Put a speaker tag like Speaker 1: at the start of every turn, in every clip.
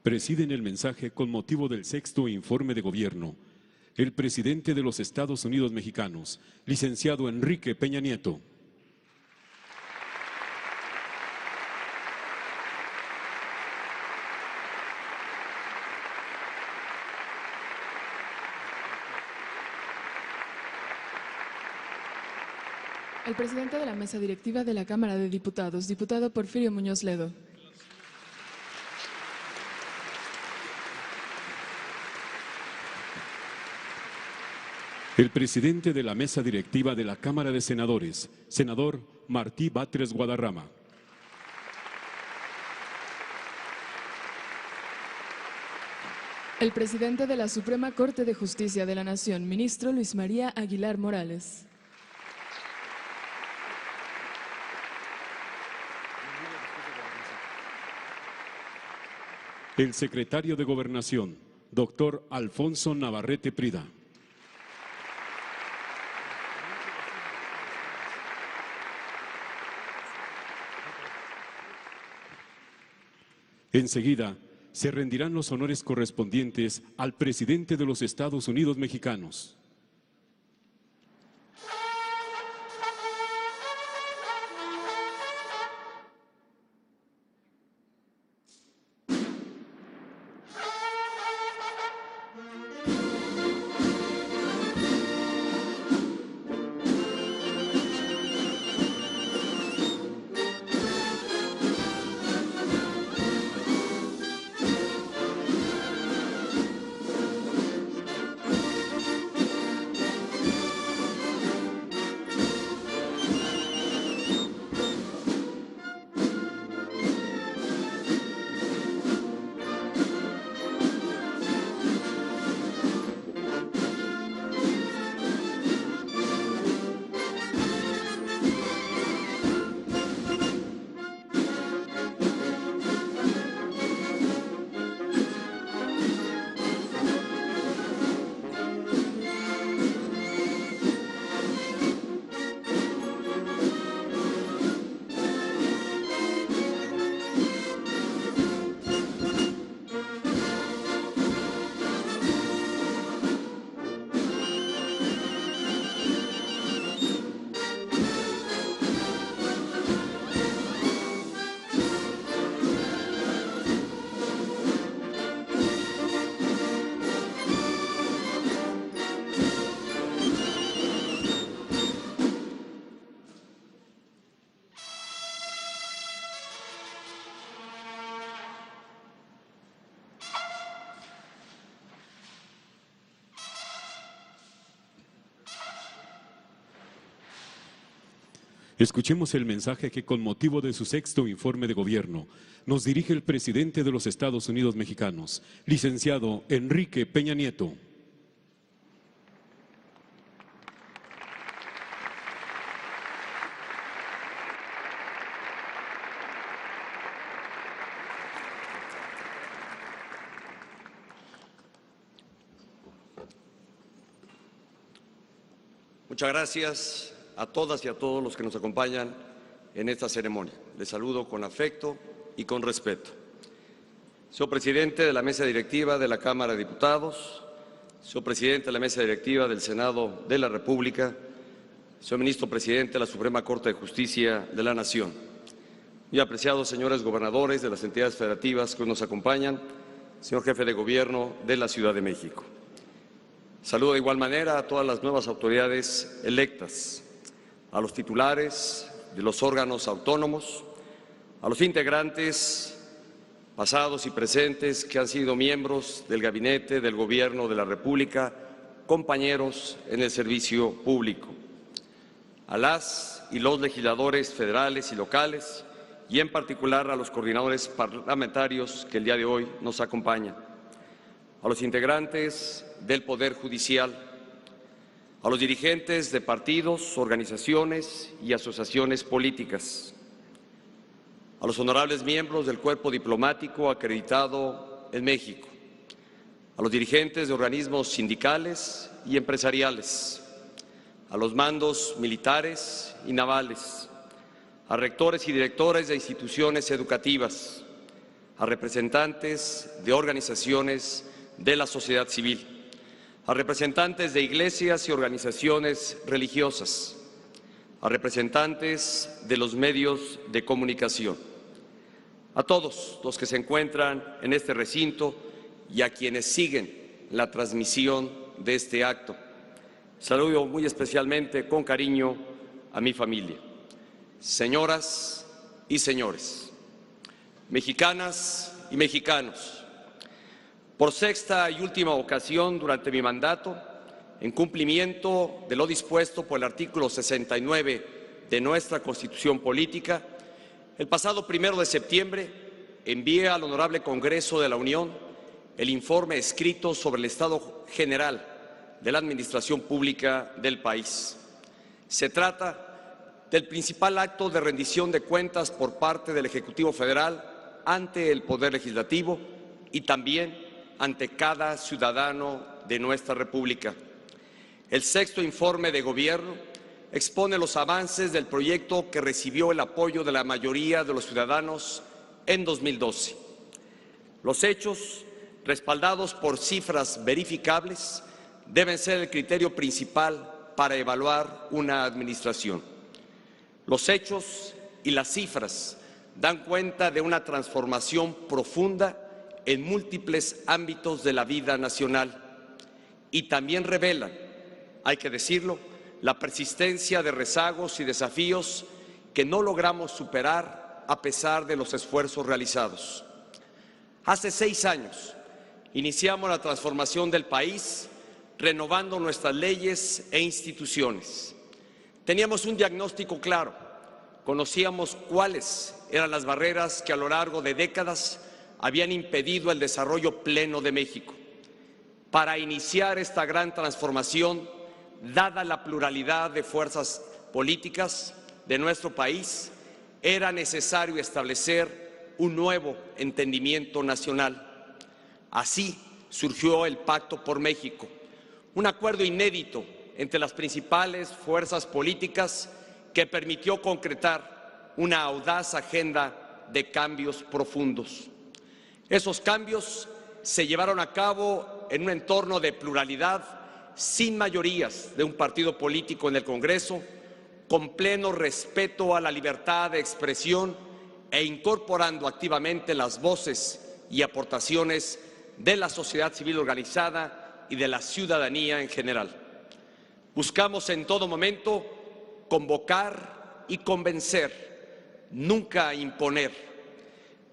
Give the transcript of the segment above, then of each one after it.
Speaker 1: Presiden el mensaje con motivo del sexto informe de gobierno el presidente de los Estados Unidos mexicanos, licenciado Enrique Peña Nieto.
Speaker 2: El presidente de la mesa directiva de la Cámara de Diputados, diputado Porfirio Muñoz Ledo.
Speaker 1: El presidente de la mesa directiva de la Cámara de Senadores, senador Martí Batres Guadarrama.
Speaker 2: El presidente de la Suprema Corte de Justicia de la Nación, ministro Luis María Aguilar Morales.
Speaker 1: El secretario de Gobernación, doctor Alfonso Navarrete Prida. Enseguida, se rendirán los honores correspondientes al presidente de los Estados Unidos mexicanos. Escuchemos el mensaje que con motivo de su sexto informe de gobierno nos dirige el presidente de los Estados Unidos mexicanos, licenciado Enrique Peña Nieto.
Speaker 3: Muchas gracias a todas y a todos los que nos acompañan en esta ceremonia. Les saludo con afecto y con respeto. Soy presidente de la mesa directiva de la Cámara de Diputados, soy presidente de la mesa directiva del Senado de la República, soy ministro presidente de la Suprema Corte de Justicia de la Nación. Muy apreciados señores gobernadores de las entidades federativas que hoy nos acompañan, señor jefe de gobierno de la Ciudad de México. Saludo de igual manera a todas las nuevas autoridades electas, a los titulares de los órganos autónomos, a los integrantes pasados y presentes que han sido miembros del Gabinete del Gobierno de la República, compañeros en el servicio público, a las y los legisladores federales y locales y en particular a los coordinadores parlamentarios que el día de hoy nos acompañan, a los integrantes del Poder Judicial, a los dirigentes de partidos, organizaciones y asociaciones políticas, a los honorables miembros del cuerpo diplomático acreditado en México, a los dirigentes de organismos sindicales y empresariales, a los mandos militares y navales, a rectores y directores de instituciones educativas, a representantes de organizaciones de la sociedad civil, a representantes de iglesias y organizaciones religiosas, a representantes de los medios de comunicación, a todos los que se encuentran en este recinto y a quienes siguen la transmisión de este acto. Saludo muy especialmente con cariño a mi familia. Señoras y señores, mexicanas y mexicanos, por sexta y última ocasión durante mi mandato, en cumplimiento de lo dispuesto por el artículo 69 de nuestra Constitución Política, el pasado 1 de septiembre envié al Honorable Congreso de la Unión el informe escrito sobre el estado general de la administración pública del país. Se trata del principal acto de rendición de cuentas por parte del Ejecutivo Federal ante el Poder Legislativo y también ante cada ciudadano de nuestra República. El sexto informe de gobierno expone los avances del proyecto que recibió el apoyo de la mayoría de los ciudadanos en 2012. Los hechos, respaldados por cifras verificables, deben ser el criterio principal para evaluar una administración. Los hechos y las cifras dan cuenta de una transformación profunda en múltiples ámbitos de la vida nacional y también revelan, hay que decirlo, la persistencia de rezagos y desafíos que no logramos superar a pesar de los esfuerzos realizados. Hace 6 años iniciamos la transformación del país, renovando nuestras leyes e instituciones. Teníamos un diagnóstico claro, conocíamos cuáles eran las barreras que a lo largo de décadas habían impedido el desarrollo pleno de México. Para iniciar esta gran transformación, dada la pluralidad de fuerzas políticas de nuestro país, era necesario establecer un nuevo entendimiento nacional. Así surgió el Pacto por México, un acuerdo inédito entre las principales fuerzas políticas que permitió concretar una audaz agenda de cambios profundos. Esos cambios se llevaron a cabo en un entorno de pluralidad, sin mayorías de un partido político en el Congreso, con pleno respeto a la libertad de expresión e incorporando activamente las voces y aportaciones de la sociedad civil organizada y de la ciudadanía en general. Buscamos en todo momento convocar y convencer, nunca imponer.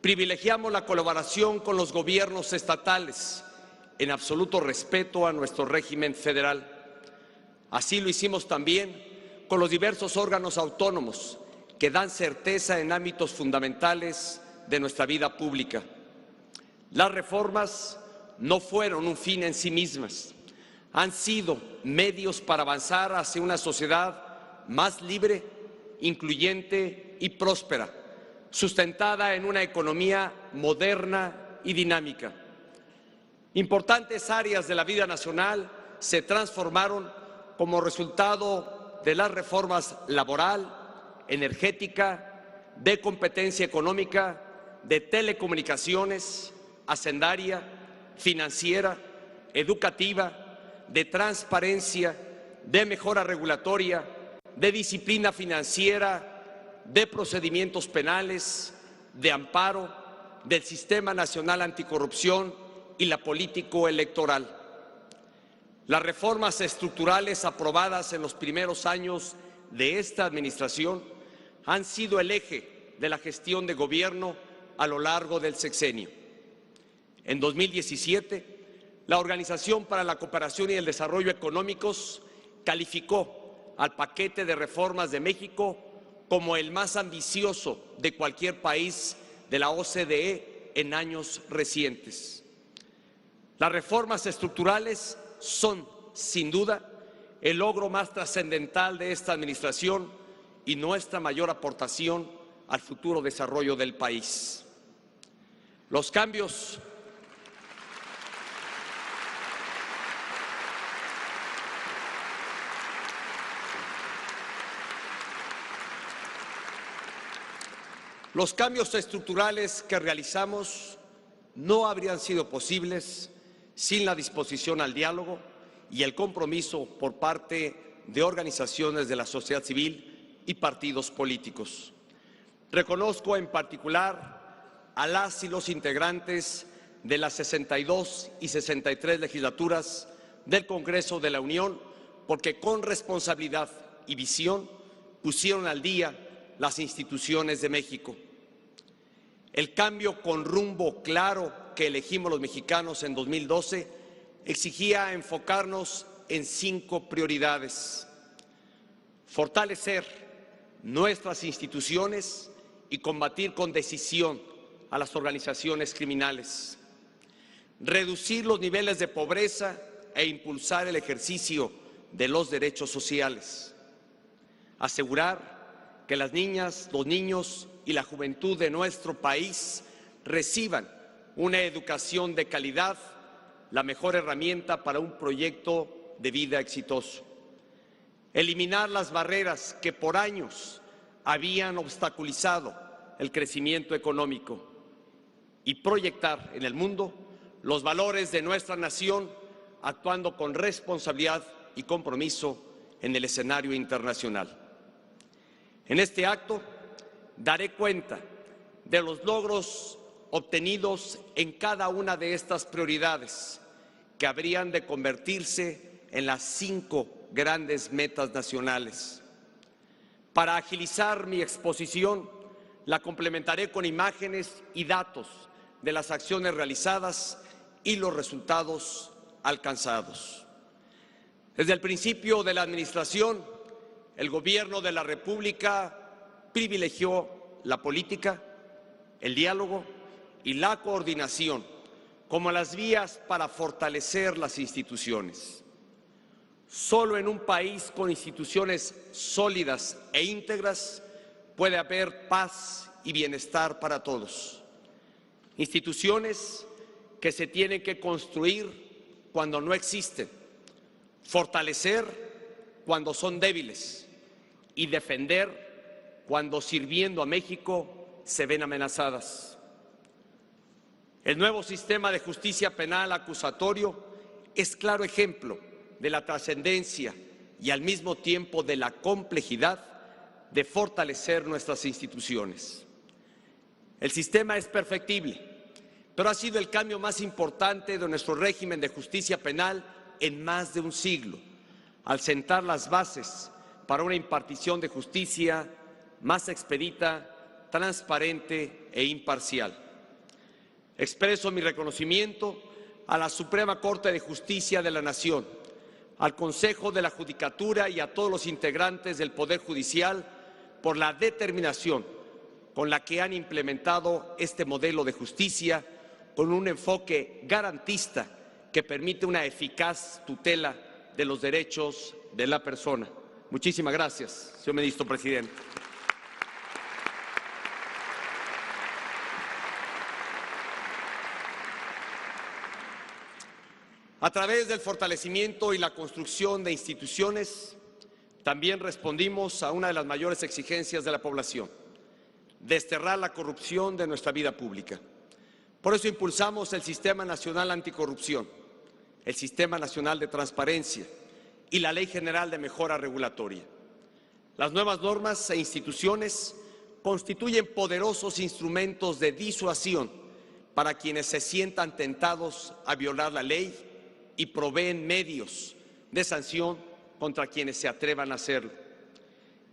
Speaker 3: Privilegiamos la colaboración con los gobiernos estatales, en absoluto respeto a nuestro régimen federal. Así lo hicimos también con los diversos órganos autónomos que dan certeza en ámbitos fundamentales de nuestra vida pública. Las reformas no fueron un fin en sí mismas, han sido medios para avanzar hacia una sociedad más libre, incluyente y próspera, sustentada en una economía moderna y dinámica. Importantes áreas de la vida nacional se transformaron como resultado de las reformas laboral, energética, de competencia económica, de telecomunicaciones, hacendaria, financiera, educativa, de transparencia, de mejora regulatoria, de disciplina financiera, de procedimientos penales, de amparo, del Sistema Nacional Anticorrupción y la político-electoral. Las reformas estructurales aprobadas en los primeros años de esta administración han sido el eje de la gestión de gobierno a lo largo del sexenio. En 2017, la Organización para la Cooperación y el Desarrollo Económicos calificó al paquete de reformas de México como el más ambicioso de cualquier país de la OCDE en años recientes. Las reformas estructurales son, sin duda, el logro más trascendental de esta administración y nuestra mayor aportación al futuro desarrollo del país. Los cambios estructurales que realizamos no habrían sido posibles sin la disposición al diálogo y el compromiso por parte de organizaciones de la sociedad civil y partidos políticos. Reconozco en particular a las y los integrantes de las 62 y 63 legislaturas del Congreso de la Unión, porque con responsabilidad y visión pusieron al día las instituciones de México. El cambio con rumbo claro que elegimos los mexicanos en 2012 exigía enfocarnos en 5 prioridades: fortalecer nuestras instituciones y combatir con decisión a las organizaciones criminales, reducir los niveles de pobreza e impulsar el ejercicio de los derechos sociales, asegurar que las niñas, los niños y la juventud de nuestro país reciban una educación de calidad, la mejor herramienta para un proyecto de vida exitoso, eliminar las barreras que por años habían obstaculizado el crecimiento económico y proyectar en el mundo los valores de nuestra nación, actuando con responsabilidad y compromiso en el escenario internacional. En este acto daré cuenta de los logros obtenidos en cada una de estas prioridades, que habrían de convertirse en las 5 grandes metas nacionales. Para agilizar mi exposición, la complementaré con imágenes y datos de las acciones realizadas y los resultados alcanzados. Desde el principio de la administración, el Gobierno de la República privilegió la política, el diálogo y la coordinación como las vías para fortalecer las instituciones. Solo en un país con instituciones sólidas e íntegras puede haber paz y bienestar para todos. Instituciones que se tienen que construir cuando no existen, fortalecer cuando son débiles y defender cuando, sirviendo a México, se ven amenazadas. El nuevo sistema de justicia penal acusatorio es claro ejemplo de la trascendencia y al mismo tiempo de la complejidad de fortalecer nuestras instituciones. El sistema es perfectible, pero ha sido el cambio más importante de nuestro régimen de justicia penal en más de un siglo, al sentar las bases para una impartición de justicia más expedita, transparente e imparcial. Expreso mi reconocimiento a la Suprema Corte de Justicia de la Nación, al Consejo de la Judicatura y a todos los integrantes del Poder Judicial por la determinación con la que han implementado este modelo de justicia con un enfoque garantista que permite una eficaz tutela de los derechos de la persona. Muchísimas gracias, señor ministro presidente. A través del fortalecimiento y la construcción de instituciones, también respondimos a una de las mayores exigencias de la población: desterrar la corrupción de nuestra vida pública. Por eso impulsamos el Sistema Nacional Anticorrupción, el Sistema Nacional de Transparencia y la Ley General de Mejora Regulatoria. Las nuevas normas e instituciones constituyen poderosos instrumentos de disuasión para quienes se sientan tentados a violar la ley y proveen medios de sanción contra quienes se atrevan a hacerlo.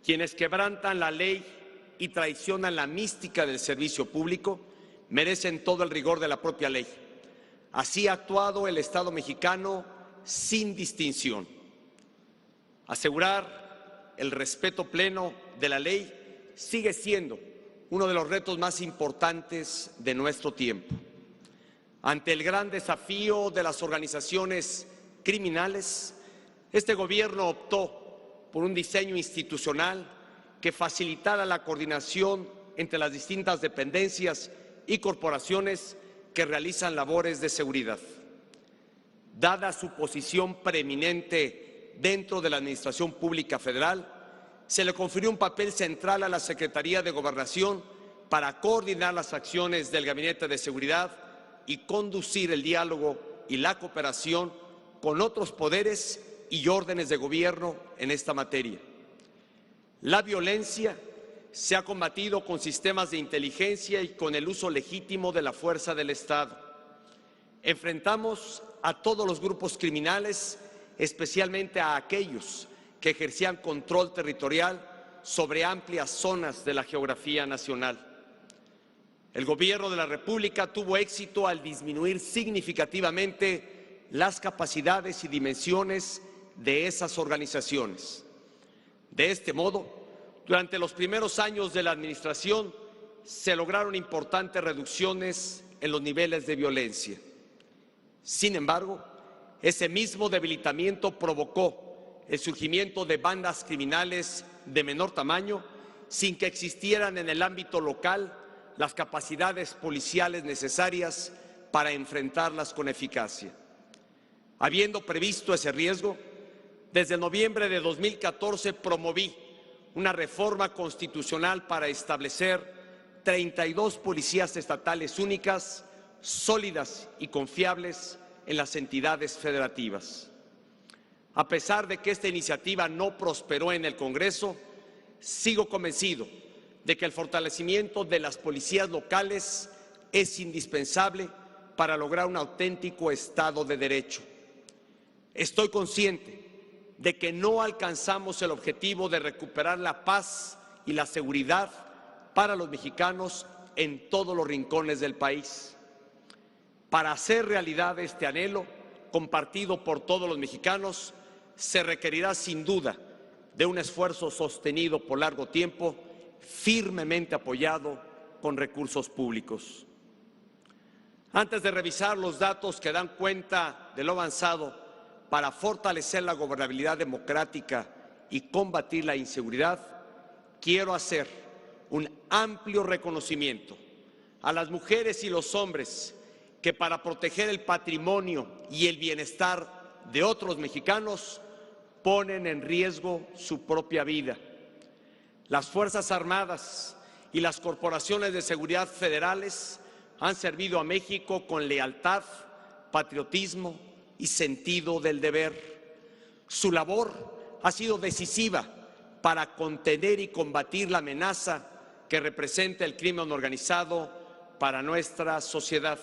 Speaker 3: Quienes quebrantan la ley y traicionan la mística del servicio público merecen todo el rigor de la propia ley. Así ha actuado el Estado mexicano sin distinción. Asegurar el respeto pleno de la ley sigue siendo uno de los retos más importantes de nuestro tiempo. Ante el gran desafío de las organizaciones criminales, este gobierno optó por un diseño institucional que facilitara la coordinación entre las distintas dependencias y corporaciones que realizan labores de seguridad. Dada su posición preeminente dentro de la Administración Pública Federal, se le confirió un papel central a la Secretaría de Gobernación para coordinar las acciones del Gabinete de Seguridad y conducir el diálogo y la cooperación con otros poderes y órdenes de gobierno en esta materia. La violencia se ha combatido con sistemas de inteligencia y con el uso legítimo de la fuerza del Estado. Enfrentamos a todos los grupos criminales, especialmente a aquellos que ejercían control territorial sobre amplias zonas de la geografía nacional. El Gobierno de la República tuvo éxito al disminuir significativamente las capacidades y dimensiones de esas organizaciones. De este modo, durante los primeros años de la administración se lograron importantes reducciones en los niveles de violencia. Sin embargo, ese mismo debilitamiento provocó el surgimiento de bandas criminales de menor tamaño sin que existieran en el ámbito local las capacidades policiales necesarias para enfrentarlas con eficacia. Habiendo previsto ese riesgo, desde noviembre de 2014 promoví una reforma constitucional para establecer 32 policías estatales únicas, sólidas y confiables en las entidades federativas. A pesar de que esta iniciativa no prosperó en el Congreso, sigo convencido de que el fortalecimiento de las policías locales es indispensable para lograr un auténtico Estado de Derecho. Estoy consciente de que no alcanzamos el objetivo de recuperar la paz y la seguridad para los mexicanos en todos los rincones del país. Para hacer realidad este anhelo, compartido por todos los mexicanos, se requerirá sin duda de un esfuerzo sostenido por largo tiempo, firmemente apoyado con recursos públicos. Antes de revisar los datos que dan cuenta de lo avanzado para fortalecer la gobernabilidad democrática y combatir la inseguridad, quiero hacer un amplio reconocimiento a las mujeres y los hombres que para proteger el patrimonio y el bienestar de otros mexicanos ponen en riesgo su propia vida. Las Fuerzas Armadas y las corporaciones de seguridad federales han servido a México con lealtad, patriotismo y sentido del deber. Su labor ha sido decisiva para contener y combatir la amenaza que representa el crimen organizado para nuestra sociedad.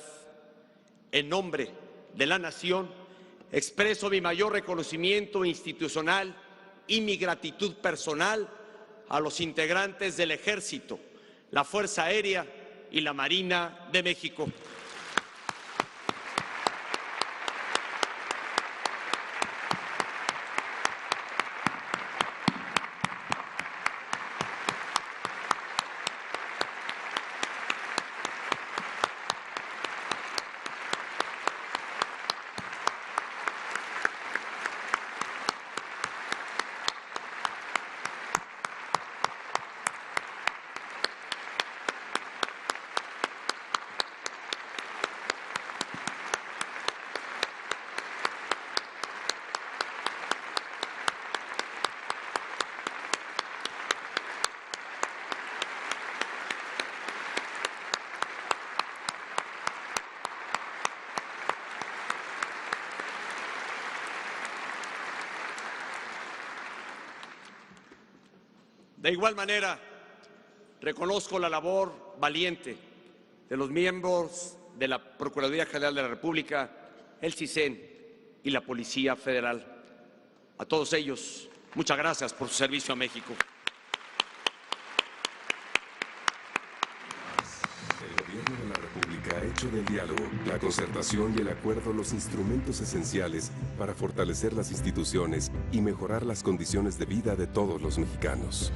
Speaker 3: En nombre de la nación, expreso mi mayor reconocimiento institucional y mi gratitud personal a los integrantes del Ejército, la Fuerza Aérea y la Marina de México. De igual manera, reconozco la labor valiente de los miembros de la Procuraduría General de la República, el CISEN y la Policía Federal. A todos ellos, muchas gracias por su servicio a México.
Speaker 4: El Gobierno de la República ha hecho del diálogo, la concertación y el acuerdo los instrumentos esenciales para fortalecer las instituciones y mejorar las condiciones de vida de todos los mexicanos.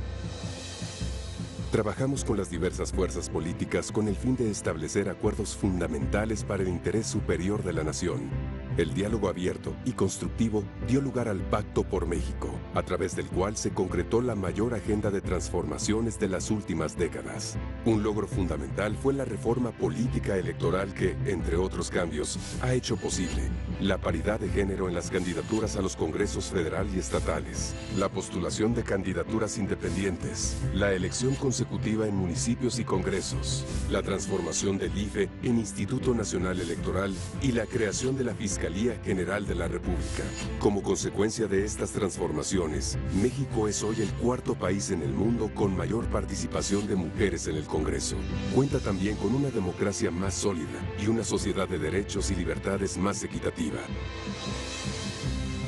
Speaker 4: Trabajamos con las diversas fuerzas políticas con el fin de establecer acuerdos fundamentales para el interés superior de la nación. El diálogo abierto y constructivo dio lugar al Pacto por México, a través del cual se concretó la mayor agenda de transformaciones de las últimas décadas. Un logro fundamental fue la reforma política electoral que, entre otros cambios, ha hecho posible la paridad de género en las candidaturas a los congresos federal y estatales, la postulación de candidaturas independientes, la elección consecutiva en municipios y congresos, la transformación del IFE en Instituto Nacional Electoral y la creación de la Fiscalía General de la República. Como consecuencia de estas transformaciones, México es hoy el cuarto país en el mundo con mayor participación de mujeres en el Congreso. Cuenta también con una democracia más sólida y una sociedad de derechos y libertades más equitativa.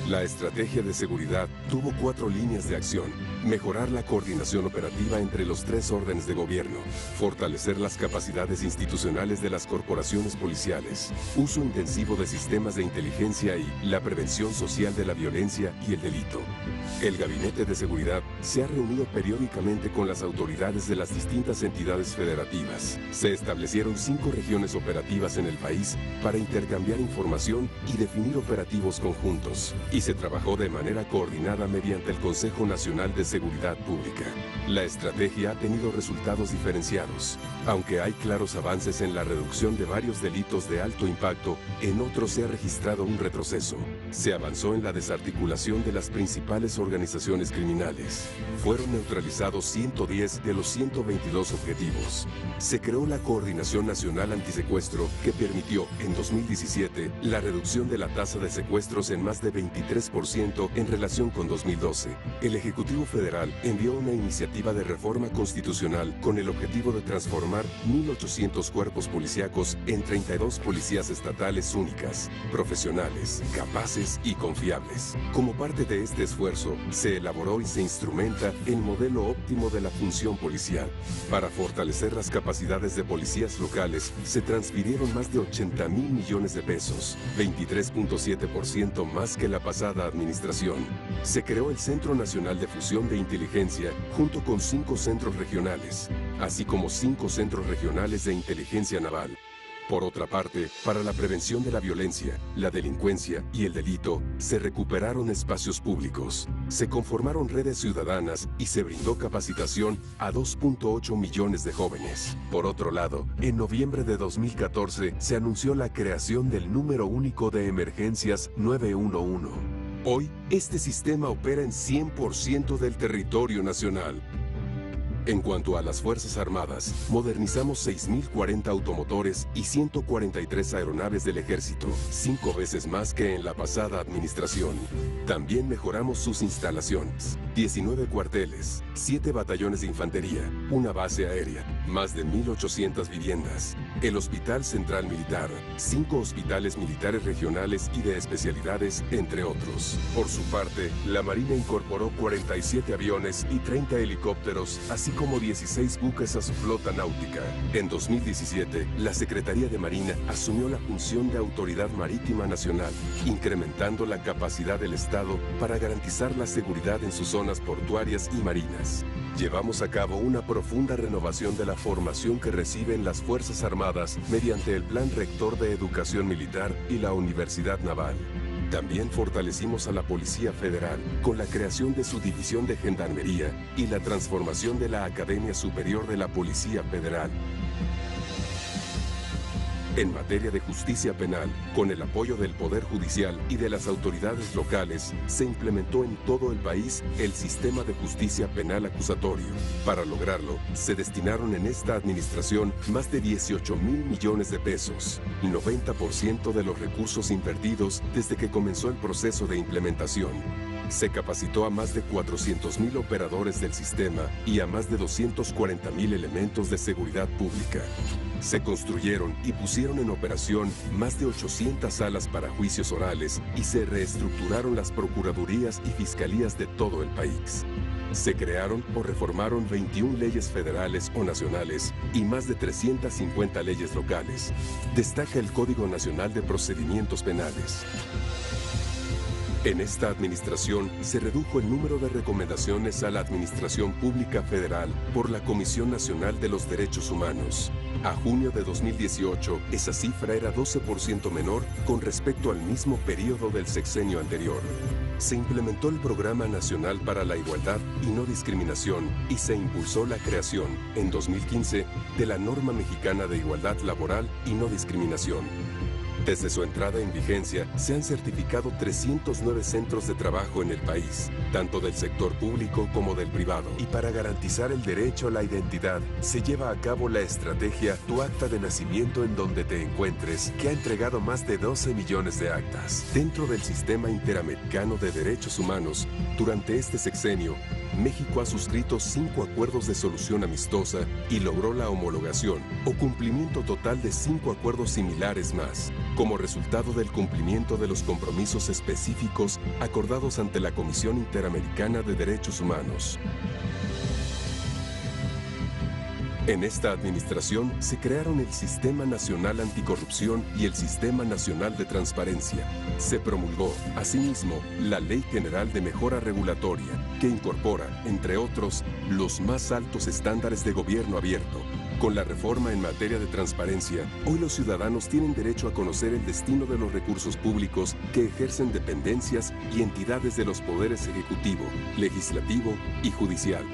Speaker 4: La estrategia de seguridad tuvo 4 líneas de acción: mejorar la coordinación operativa entre los 3 órdenes de gobierno, fortalecer las capacidades institucionales de las corporaciones policiales, uso intensivo de sistemas de inteligencia y la prevención social de la violencia y el delito. El Gabinete de Seguridad se ha reunido periódicamente con las autoridades de las distintas entidades federativas. Se establecieron 5 regiones operativas en el país para intercambiar información y definir operativos conjuntos. Y se trabajó de manera coordinada mediante el Consejo Nacional de Seguridad Pública. La estrategia ha tenido resultados diferenciados. Aunque hay claros avances en la reducción de varios delitos de alto impacto, en otros se ha registrado un retroceso. Se avanzó en la desarticulación de las principales organizaciones criminales. Fueron neutralizados 110 de los 122 objetivos. Se creó la Coordinación Nacional Antisecuestro, que permitió, en 2017, la reducción de la tasa de secuestros en más de 23% en relación con 2012. El Ejecutivo Federal envió una iniciativa de reforma constitucional con el objetivo de transformar 1,800 cuerpos policíacos en 32 policías estatales únicas, profesionales, capaces y confiables. Como parte de este esfuerzo, se elaboró y se instrumenta el modelo óptimo de la función policial. Para fortalecer las capacidades de policías locales, se transfirieron más de 80,000 millones de pesos, 23.7% más que la pasada administración. Se creó el Centro Nacional de Fusión de Inteligencia junto con 5 centros regionales, así como 5 centros regionales de inteligencia naval. Por otra parte, para la prevención de la violencia, la delincuencia y el delito, se recuperaron espacios públicos, se conformaron redes ciudadanas y se brindó capacitación a 2.8 millones de jóvenes. Por otro lado, en noviembre de 2014 se anunció la creación del número único de emergencias 911. Hoy, este sistema opera en 100% del territorio nacional. En cuanto a las Fuerzas Armadas, modernizamos 6.040 automotores y 143 aeronaves del Ejército, 5 veces más que en la pasada administración. También mejoramos sus instalaciones: 19 cuarteles, 7 batallones de infantería, una base aérea, más de 1.800 viviendas, el Hospital Central Militar, 5 hospitales militares regionales y de especialidades, entre otros. Por su parte, la Marina incorporó 47 aviones y 30 helicópteros, así como 16 buques a su flota náutica. En 2017, la Secretaría de Marina asumió la función de Autoridad Marítima Nacional, incrementando la capacidad del Estado para garantizar la seguridad en sus zonas portuarias y marinas. Llevamos a cabo una profunda renovación de la formación que reciben las Fuerzas Armadas mediante el Plan Rector de Educación Militar y la Universidad Naval. También fortalecimos a la Policía Federal con la creación de su División de Gendarmería y la transformación de la Academia Superior de la Policía Federal. En materia de justicia penal, con el apoyo del Poder Judicial y de las autoridades locales, se implementó en todo el país el sistema de justicia penal acusatorio. Para lograrlo, se destinaron en esta administración más de 18,000 millones de pesos, 90% de los recursos invertidos desde que comenzó el proceso de implementación. Se capacitó a más de 400,000 operadores del sistema y a más de 240,000 elementos de seguridad pública. Se construyeron y pusieron en operación más de 800 salas para juicios orales y se reestructuraron las procuradurías y fiscalías de todo el país. Se crearon o reformaron 21 leyes federales o nacionales y más de 350 leyes locales. Destaca el Código Nacional de Procedimientos Penales. En esta administración se redujo el número de recomendaciones a la Administración Pública Federal por la Comisión Nacional de los Derechos Humanos. A junio de 2018, esa cifra era 12% menor con respecto al mismo periodo del sexenio anterior. Se implementó el Programa Nacional para la Igualdad y No Discriminación y se impulsó la creación, en 2015, de la Norma Mexicana de Igualdad Laboral y No Discriminación. Desde su entrada en vigencia, se han certificado 309 centros de trabajo en el país, tanto del sector público como del privado. Y para garantizar el derecho a la identidad, se lleva a cabo la estrategia Tu Acta de Nacimiento en donde te encuentres, que ha entregado más de 12 millones de actas. Dentro del Sistema Interamericano de Derechos Humanos, durante este sexenio, México ha suscrito 5 acuerdos de solución amistosa y logró la homologación o cumplimiento total de 5 acuerdos similares más, como resultado del cumplimiento de los compromisos específicos acordados ante la Comisión Interamericana de Derechos Humanos. En esta administración se crearon el Sistema Nacional Anticorrupción y el Sistema Nacional de Transparencia. Se promulgó, asimismo, la Ley General de Mejora Regulatoria, que incorpora, entre otros, los más altos estándares de gobierno abierto. Con la reforma en materia de transparencia, hoy los ciudadanos tienen derecho a conocer el destino de los recursos públicos que ejercen dependencias y entidades de los poderes ejecutivo, legislativo y judicial.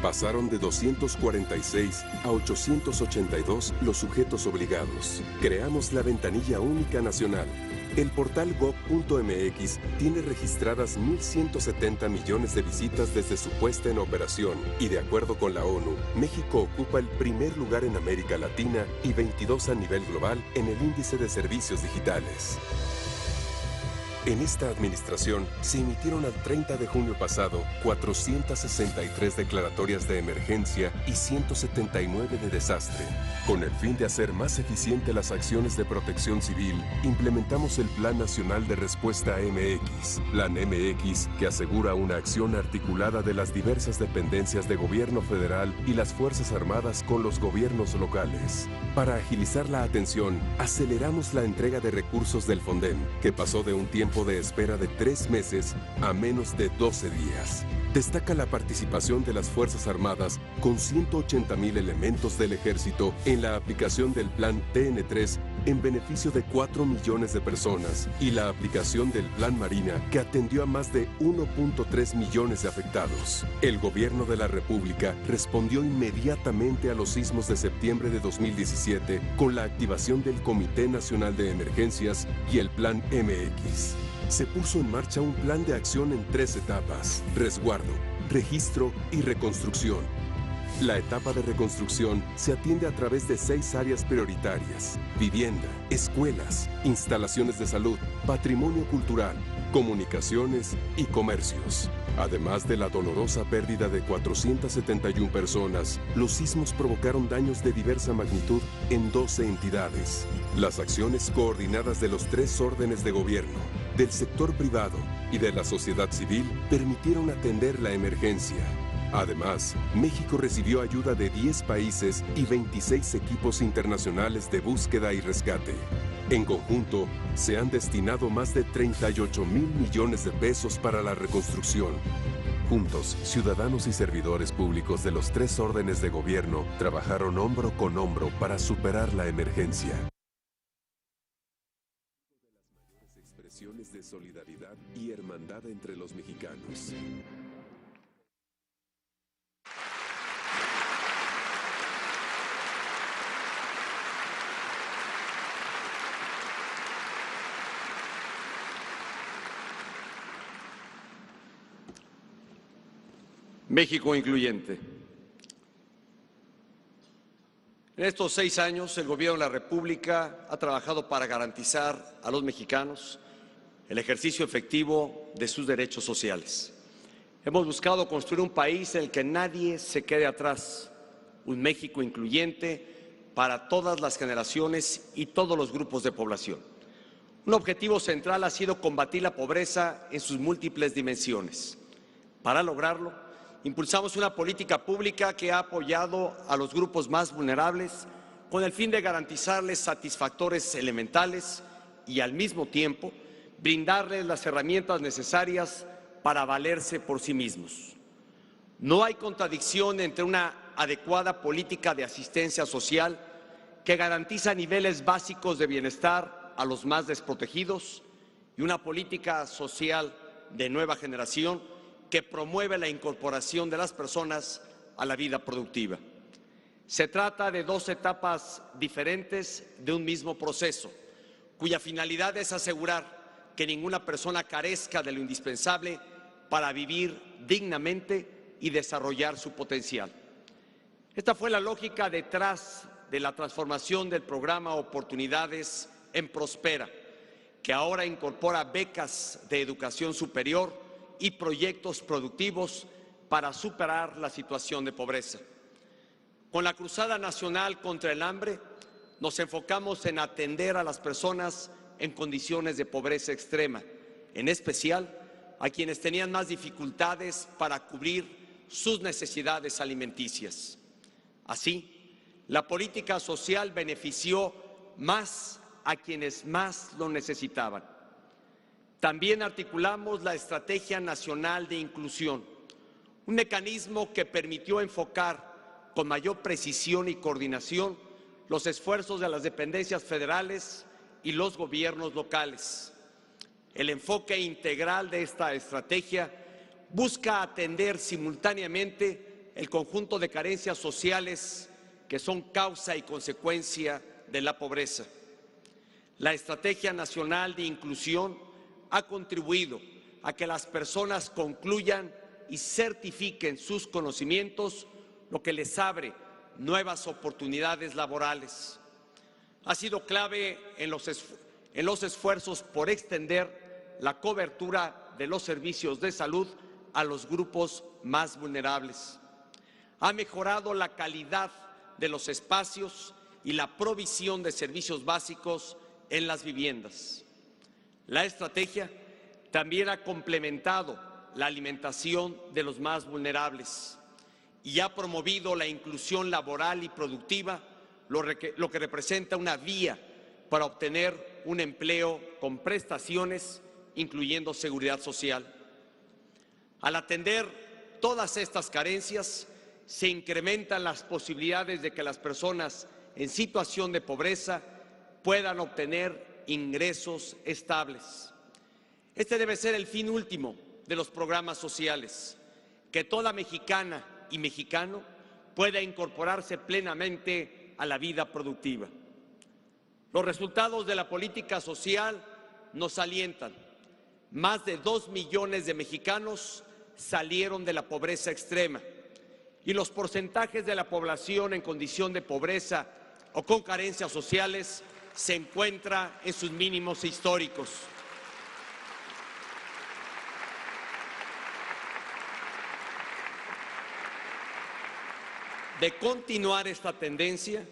Speaker 4: Pasaron de 246 a 882 los sujetos obligados. Creamos la Ventanilla Única Nacional. El portal gov.mx tiene registradas 1.170 millones de visitas desde su puesta en operación y de acuerdo con la ONU, México ocupa el primer lugar en América Latina y 22 a nivel global en el índice de servicios digitales. En esta administración se emitieron al 30 de junio pasado 463 declaratorias de emergencia y 179 de desastre. Con el fin de hacer más eficiente las acciones de protección civil, implementamos el Plan Nacional de Respuesta MX, Plan MX, que asegura una acción articulada de las diversas dependencias de gobierno federal y las Fuerzas Armadas con los gobiernos locales. Para agilizar la atención, aceleramos la entrega de recursos del Fonden, que pasó de un tiempo de espera de 3 meses a menos de 12 días. Destaca la participación de las Fuerzas Armadas con 180,000 elementos del Ejército en la aplicación del Plan TN3 en beneficio de 4 millones de personas y la aplicación del Plan Marina que atendió a más de 1.3 millones de afectados. El Gobierno de la República respondió inmediatamente a los sismos de septiembre de 2017 con la activación del Comité Nacional de Emergencias y el Plan MX. Se puso en marcha un plan de acción en 3 etapas: resguardo, registro y reconstrucción. La etapa de reconstrucción se atiende a través de 6 áreas prioritarias: vivienda, escuelas, instalaciones de salud, patrimonio cultural, comunicaciones y comercios. Además de la dolorosa pérdida de 471 personas, los sismos provocaron daños de diversa magnitud en 12 entidades. Las acciones coordinadas de los 3 órdenes de gobierno, del sector privado y de la sociedad civil permitieron atender la emergencia. Además, México recibió ayuda de 10 países y 26 equipos internacionales de búsqueda y rescate. En conjunto, se han destinado más de 38,000 millones de pesos para la reconstrucción. Juntos, ciudadanos y servidores públicos de los 3 órdenes de gobierno trabajaron hombro con hombro para superar la emergencia. Expresiones de solidaridad y hermandad entre los mexicanos.
Speaker 3: México incluyente. En estos 6 años, el Gobierno de la República ha trabajado para garantizar a los mexicanos el ejercicio efectivo de sus derechos sociales. Hemos buscado construir un país en el que nadie se quede atrás, un México incluyente para todas las generaciones y todos los grupos de población. Un objetivo central ha sido combatir la pobreza en sus múltiples dimensiones. Para lograrlo, impulsamos una política pública que ha apoyado a los grupos más vulnerables con el fin de garantizarles satisfactores elementales y al mismo tiempo brindarles las herramientas necesarias para valerse por sí mismos. No hay contradicción entre una adecuada política de asistencia social que garantiza niveles básicos de bienestar a los más desprotegidos y una política social de nueva generación que promueve la incorporación de las personas a la vida productiva. Se trata de dos etapas diferentes de un mismo proceso, cuya finalidad es asegurar que ninguna persona carezca de lo indispensable para vivir dignamente y desarrollar su potencial. Esta fue la lógica detrás de la transformación del programa Oportunidades en Prospera, que ahora incorpora becas de educación superior y proyectos productivos para superar la situación de pobreza. Con la Cruzada Nacional contra el Hambre, nos enfocamos en atender a las personas en condiciones de pobreza extrema, en especial a quienes tenían más dificultades para cubrir sus necesidades alimenticias. Así, la política social benefició más a quienes más lo necesitaban. También articulamos la Estrategia Nacional de Inclusión, un mecanismo que permitió enfocar con mayor precisión y coordinación los esfuerzos de las dependencias federales y los gobiernos locales. El enfoque integral de esta estrategia busca atender simultáneamente el conjunto de carencias sociales que son causa y consecuencia de la pobreza. La Estrategia Nacional de Inclusión ha contribuido a que las personas concluyan y certifiquen sus conocimientos, lo que les abre nuevas oportunidades laborales. Ha sido clave en los esfuerzos por extender la cobertura de los servicios de salud a los grupos más vulnerables. Ha mejorado la calidad de los espacios y la provisión de servicios básicos en las viviendas. La estrategia también ha complementado la alimentación de los más vulnerables y ha promovido la inclusión laboral y productiva, lo que representa una vía para obtener un empleo con prestaciones, incluyendo seguridad social. Al atender todas estas carencias, se incrementan las posibilidades de que las personas en situación de pobreza puedan obtener ingresos estables. Este debe ser el fin último de los programas sociales, que toda mexicana y mexicano pueda incorporarse plenamente a la vida productiva. Los resultados de la política social nos alientan. Más de 2 millones de mexicanos salieron de la pobreza extrema y los porcentajes de la población en condición de pobreza o con carencias sociales se encuentra en sus mínimos históricos. De continuar esta tendencia,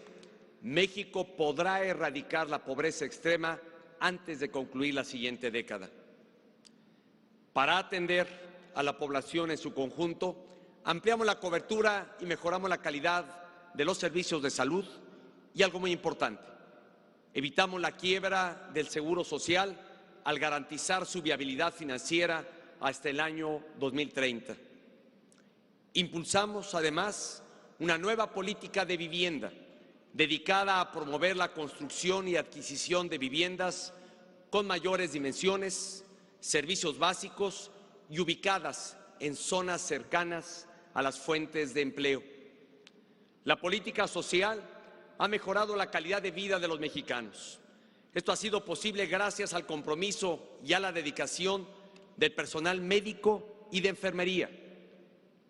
Speaker 3: México podrá erradicar la pobreza extrema antes de concluir la siguiente década. Para atender a la población en su conjunto, ampliamos la cobertura y mejoramos la calidad de los servicios de salud y algo muy importante, evitamos la quiebra del Seguro Social al garantizar su viabilidad financiera hasta el año 2030. Impulsamos, además, una nueva política de vivienda dedicada a promover la construcción y adquisición de viviendas con mayores dimensiones, servicios básicos y ubicadas en zonas cercanas a las fuentes de empleo. La política social ha mejorado la calidad de vida de los mexicanos. Esto ha sido posible gracias al compromiso y a la dedicación del personal médico y de enfermería,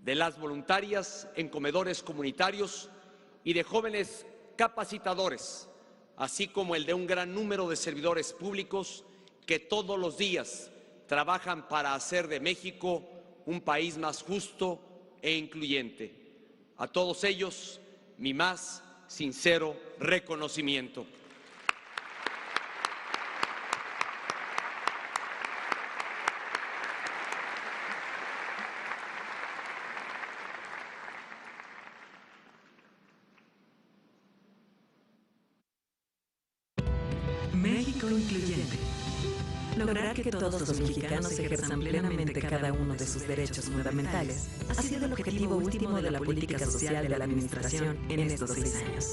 Speaker 3: de las voluntarias en comedores comunitarios y de jóvenes capacitadores, así como el de un gran número de servidores públicos que todos los días trabajan para hacer de México un país más justo e incluyente. A todos ellos, mi más sincero reconocimiento.
Speaker 5: México Incluyente. Lograr que todos los mexicanos ejerzan plenamente cada uno de sus derechos fundamentales ha sido el objetivo último de la política social de la Administración en estos 6 años.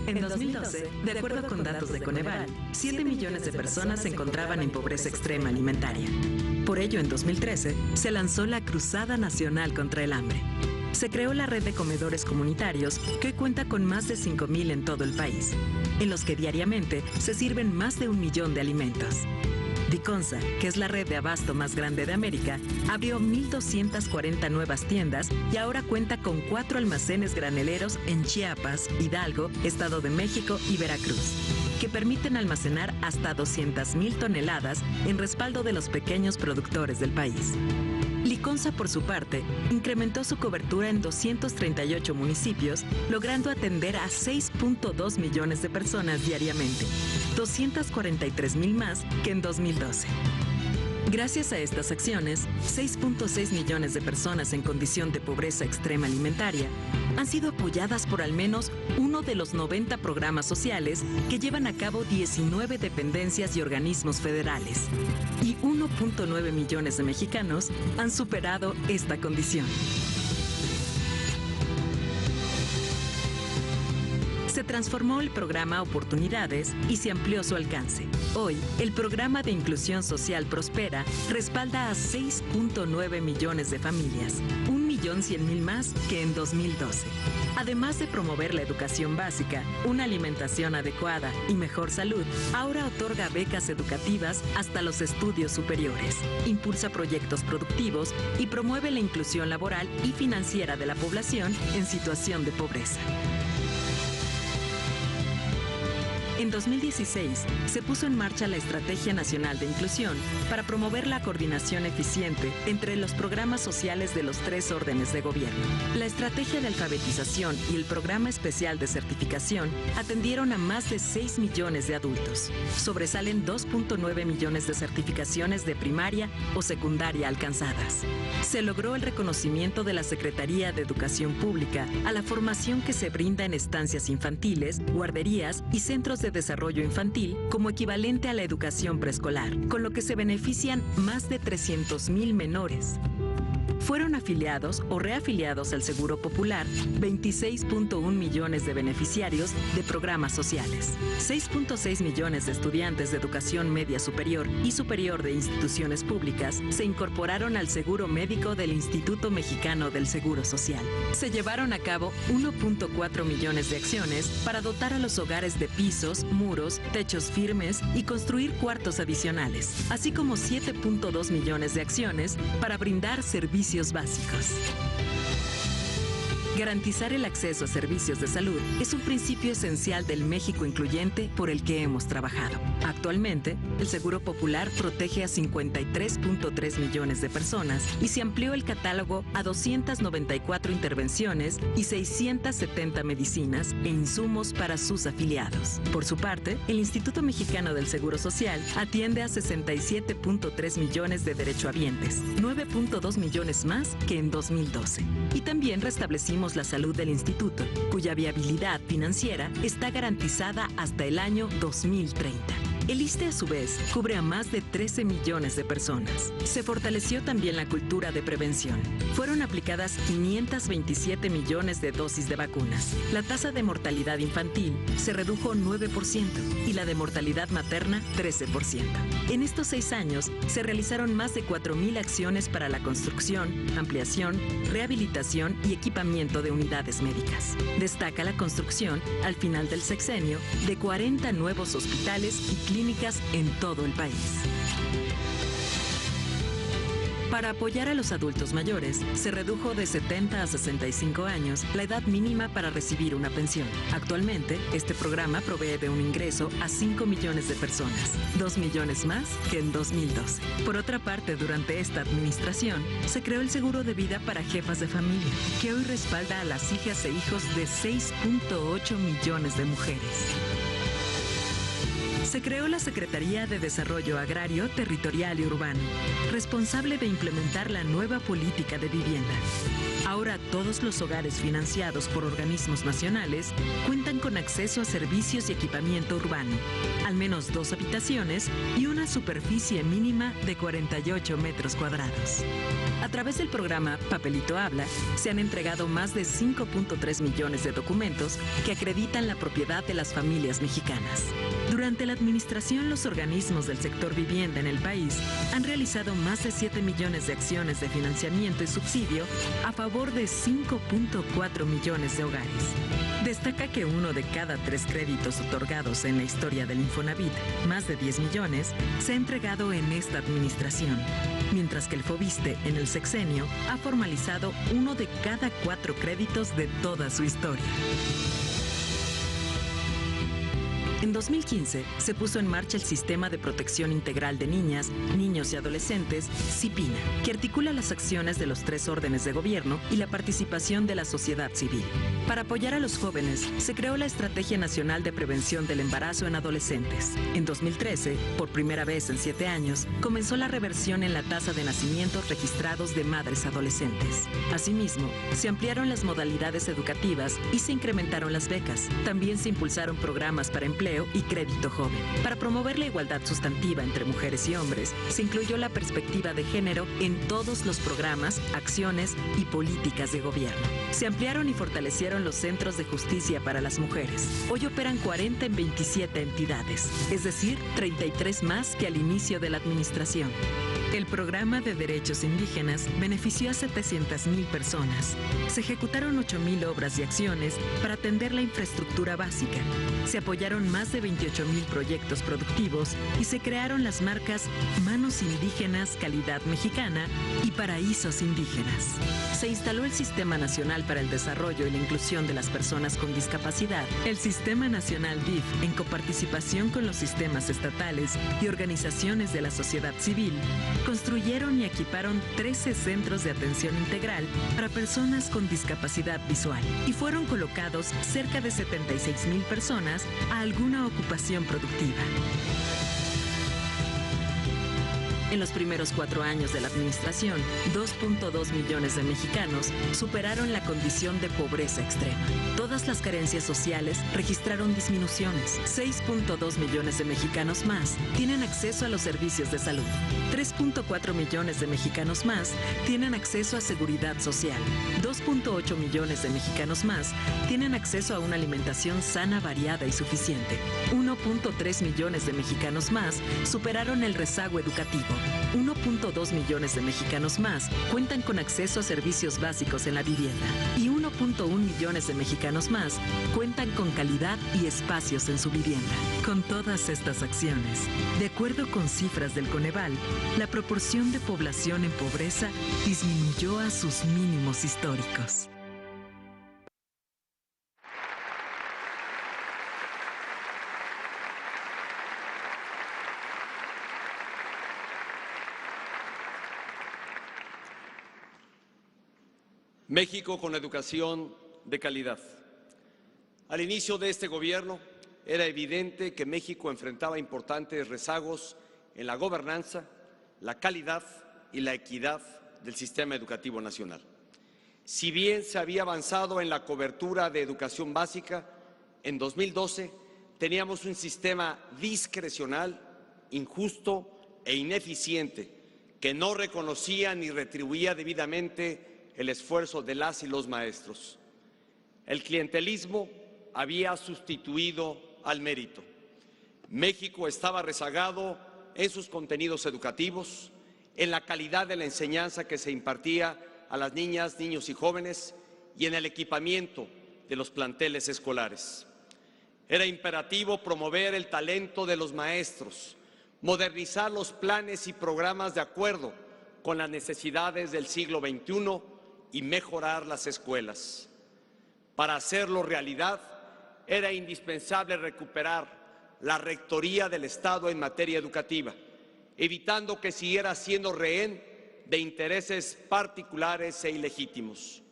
Speaker 5: En 2012, de acuerdo con datos de Coneval, 7 millones de personas se encontraban en pobreza extrema alimentaria. Por ello, en 2013, se lanzó la Cruzada Nacional contra el Hambre. Se creó la red de comedores comunitarios, que hoy cuenta con más de 5,000 en todo el país, en los que diariamente se sirven más de 1 millón de alimentos. Diconsa, que es la red de abasto más grande de América, abrió 1,240 nuevas tiendas y ahora cuenta con 4 almacenes graneleros en Chiapas, Hidalgo, Estado de México y Veracruz, que permiten almacenar hasta 200,000 toneladas en respaldo de los pequeños productores del país. Liconsa, por su parte, incrementó su cobertura en 238 municipios, logrando atender a 6,2 millones de personas diariamente, 243,000 más que en 2012. Gracias a estas acciones, 6,6 millones de personas en condición de pobreza extrema alimentaria han sido apoyadas por al menos uno de los 90 programas sociales que llevan a cabo 19 dependencias y organismos federales. Y 1,9 millones de mexicanos han superado esta condición. Se transformó el programa Oportunidades y se amplió su alcance. Hoy, el programa de inclusión social Prospera respalda a 6,9 millones de familias, 1,100,000 más que en 2012. Además de promover la educación básica, una alimentación adecuada y mejor salud, ahora otorga becas educativas hasta los estudios superiores, impulsa proyectos productivos y promueve la inclusión laboral y financiera de la población en situación de pobreza. En 2016, se puso en marcha la Estrategia Nacional de Inclusión para promover la coordinación eficiente entre los programas sociales de los 3 órdenes de gobierno. La Estrategia de Alfabetización y el Programa Especial de Certificación atendieron a más de 6 millones de adultos. Sobresalen 2,9 millones de certificaciones de primaria o secundaria alcanzadas. Se logró el reconocimiento de la Secretaría de Educación Pública a la formación que se brinda en estancias infantiles, guarderías y centros de desarrollo infantil como equivalente a la educación preescolar, con lo que se benefician más de 300,000 menores. Fueron afiliados o reafiliados al Seguro Popular 26,1 millones de beneficiarios de programas sociales. 6,6 millones de estudiantes de educación media superior y superior de instituciones públicas se incorporaron al seguro médico del Instituto Mexicano del Seguro Social. Se llevaron a cabo 1,4 millones de acciones para dotar a los hogares de pisos, muros, techos firmes y construir cuartos adicionales, así como 7,2 millones de acciones para brindar servicios básicos. Garantizar el acceso a servicios de salud es un principio esencial del México incluyente por el que hemos trabajado. Actualmente, el Seguro Popular protege a 53,3 millones de personas y se amplió el catálogo a 294 intervenciones y 670 medicinas e insumos para sus afiliados. Por su parte, el Instituto Mexicano del Seguro Social atiende a 67,3 millones de derechohabientes, 9,2 millones más que en 2012. Y también restablecimos la salud del instituto, cuya viabilidad financiera está garantizada hasta el año 2030. El ISSSTE, a su vez, cubre a más de 13 millones de personas. Se fortaleció también la cultura de prevención. Fueron aplicadas 527 millones de dosis de vacunas. La tasa de mortalidad infantil se redujo 9% y la de mortalidad materna 13%. En estos 6 años se realizaron más de 4,000 acciones para la construcción, ampliación, rehabilitación y equipamiento de unidades médicas. Destaca la construcción, al final del sexenio, de 40 nuevos hospitales y clínicas en todo el país. Para apoyar a los adultos mayores, se redujo de 70 a 65 años la edad mínima para recibir una pensión. Actualmente, este programa provee de un ingreso a 5 millones de personas, 2 millones más que en 2012. Por otra parte, durante esta administración, se creó el seguro de vida para jefas de familia, que hoy respalda a las hijas e hijos de 6,8 millones de mujeres. se creó la Secretaría de Desarrollo Agrario, Territorial y Urbano, responsable de implementar la nueva política de vivienda. Ahora todos los hogares financiados por organismos nacionales cuentan con acceso a servicios y equipamiento urbano, al menos 2 habitaciones y una superficie mínima de 48 metros cuadrados. A través del programa Papelito Habla, se han entregado más de 5.3 millones de documentos que acreditan la propiedad de las familias mexicanas. Durante la administración, los organismos del sector vivienda en el país han realizado más de 7 millones de acciones de financiamiento y subsidio a favor de 5.4 millones de hogares. Destaca que 1 de cada 3 créditos otorgados en la historia del Infonavit, más de 10 millones, se ha entregado en esta administración, mientras que el Fobiste en el sexenio ha formalizado 1 de cada 4 créditos de toda su historia. En 2015 se puso en marcha el Sistema de Protección Integral de Niñas, Niños y Adolescentes, SIPINA, que articula las acciones de los 3 órdenes de gobierno y la participación de la sociedad civil. Para apoyar a los jóvenes, se creó la Estrategia Nacional de Prevención del Embarazo en Adolescentes. En 2013, por primera vez en 7 años, comenzó la reversión en la tasa de nacimientos registrados de madres adolescentes. Asimismo, se ampliaron las modalidades educativas y se incrementaron las becas. También se impulsaron programas para empleo y crédito joven. Para promover la igualdad sustantiva entre mujeres y hombres, se incluyó la perspectiva de género en todos los programas, acciones y políticas de gobierno. Se ampliaron y fortalecieron los centros de justicia para las mujeres. Hoy operan 40 en 27 entidades, es decir, 33 más que al inicio de la administración. El programa de derechos indígenas benefició a 700,000 personas. Se ejecutaron 8,000 obras y acciones para atender la infraestructura básica. Se apoyaron más de 28,000 proyectos productivos y se crearon las marcas Manos Indígenas, Calidad Mexicana y Paraísos Indígenas. Se instaló el Sistema Nacional para el Desarrollo y la Inclusión de las Personas con Discapacidad, el Sistema Nacional DIF, en coparticipación con los sistemas estatales y organizaciones de la sociedad civil. Construyeron y equiparon 13 centros de atención integral para personas con discapacidad visual y fueron colocados cerca de 76,000 personas a alguna ocupación productiva. En los primeros 4 años de la administración, 2.2 millones de mexicanos superaron la condición de pobreza extrema. Todas las carencias sociales registraron disminuciones. 6.2 millones de mexicanos más tienen acceso a los servicios de salud. 3.4 millones de mexicanos más tienen acceso a seguridad social. 2.8 millones de mexicanos más tienen acceso a una alimentación sana, variada y suficiente. 1.3 millones de mexicanos más superaron el rezago educativo. 1.2 millones de mexicanos más cuentan con acceso a servicios básicos en la vivienda y 1.1 millones de mexicanos más cuentan con calidad y espacios en su vivienda. Con todas estas acciones, de acuerdo con cifras del Coneval, la proporción de población en pobreza disminuyó a sus mínimos históricos.
Speaker 3: México con educación de calidad. Al inicio de este gobierno era evidente que México enfrentaba importantes rezagos en la gobernanza, la calidad y la equidad del sistema educativo nacional. Si bien se había avanzado en la cobertura de educación básica, en 2012 teníamos un sistema discrecional, injusto e ineficiente que no reconocía ni retribuía debidamente el esfuerzo de las y los maestros. El clientelismo había sustituido al mérito. México estaba rezagado en sus contenidos educativos, en la calidad de la enseñanza que se impartía a las niñas, niños y jóvenes y en el equipamiento de los planteles escolares. Era imperativo promover el talento de los maestros, modernizar los planes y programas de acuerdo con las necesidades del siglo XXI y mejorar las escuelas. Para hacerlo realidad, era indispensable recuperar la rectoría del Estado en materia educativa, evitando que siguiera siendo rehén de intereses particulares e ilegítimos.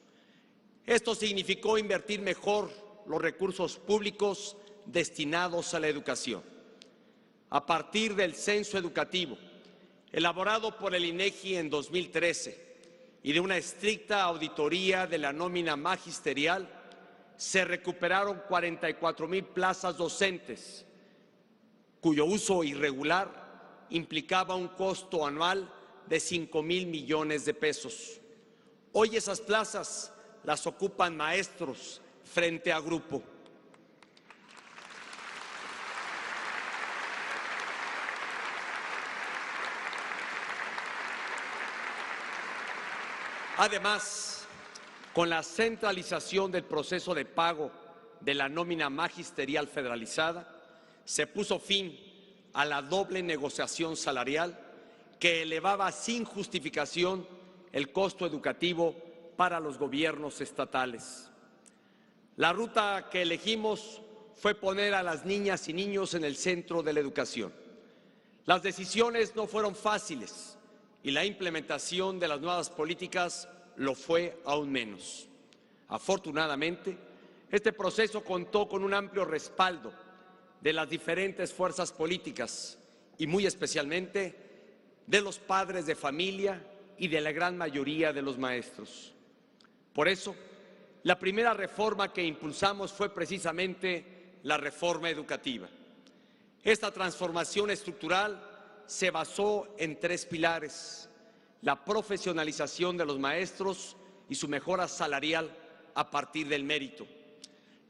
Speaker 3: Esto significó invertir mejor los recursos públicos destinados a la educación. a partir del censo educativo elaborado por el INEGI en 2013 y de una estricta auditoría de la nómina magisterial, se recuperaron 44,000 plazas docentes, cuyo uso irregular implicaba un costo anual de 5,000 millones de pesos. Hoy esas plazas las ocupan maestros frente a grupo. Además, con la centralización del proceso de pago de la nómina magisterial federalizada, se puso fin a la doble negociación salarial que elevaba sin justificación el costo educativo para los gobiernos estatales. La ruta que elegimos fue poner a las niñas y niños en el centro de la educación. Las decisiones no fueron fáciles y la implementación de las nuevas políticas lo fue aún menos. Afortunadamente, este proceso contó con un amplio respaldo de las diferentes fuerzas políticas y muy especialmente de los padres de familia y de la gran mayoría de los maestros. Por eso, la primera reforma que impulsamos fue precisamente la reforma educativa. Esta transformación estructural se basó en 3 pilares: la profesionalización de los maestros y su mejora salarial a partir del mérito,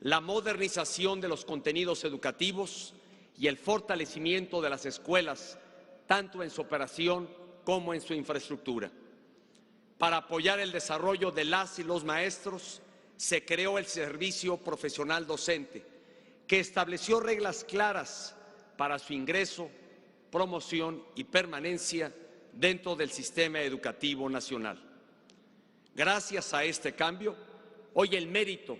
Speaker 3: la modernización de los contenidos educativos y el fortalecimiento de las escuelas, tanto en su operación como en su infraestructura. Para apoyar el desarrollo de las y los maestros, se creó el Servicio Profesional Docente, que estableció reglas claras para su ingreso, promoción y permanencia dentro del sistema educativo nacional. Gracias a este cambio, hoy el mérito,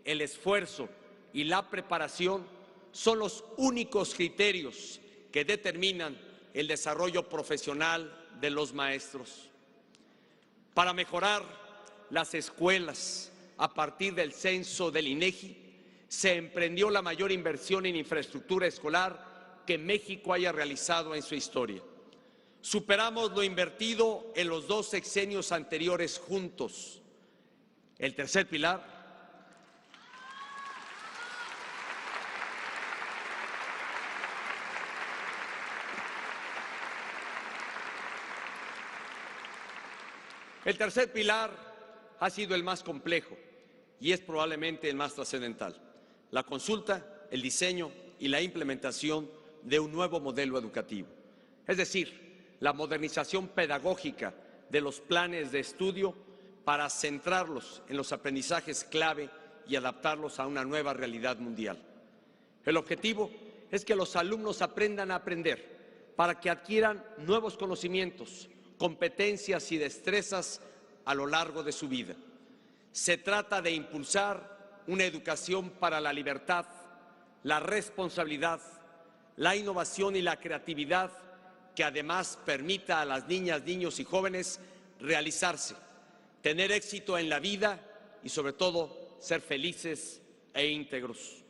Speaker 3: el esfuerzo y la preparación son los únicos criterios que determinan el desarrollo profesional de los maestros. Para mejorar las escuelas a partir del censo del INEGI, se emprendió la mayor inversión en infraestructura escolar que México haya realizado en su historia. Superamos lo invertido en los 2 sexenios anteriores juntos. El tercer pilar ha sido el más complejo y es probablemente el más trascendental: la consulta, el diseño y la implementación de un nuevo modelo educativo. Es decir, la modernización pedagógica de los planes de estudio para centrarlos en los aprendizajes clave y adaptarlos a una nueva realidad mundial. El objetivo es que los alumnos aprendan a aprender para que adquieran nuevos conocimientos, competencias y destrezas a lo largo de su vida. Se trata de impulsar una educación para la libertad, la responsabilidad, la innovación y la creatividad, que además permita a las niñas, niños y jóvenes realizarse, tener éxito en la vida y sobre todo ser felices e íntegros.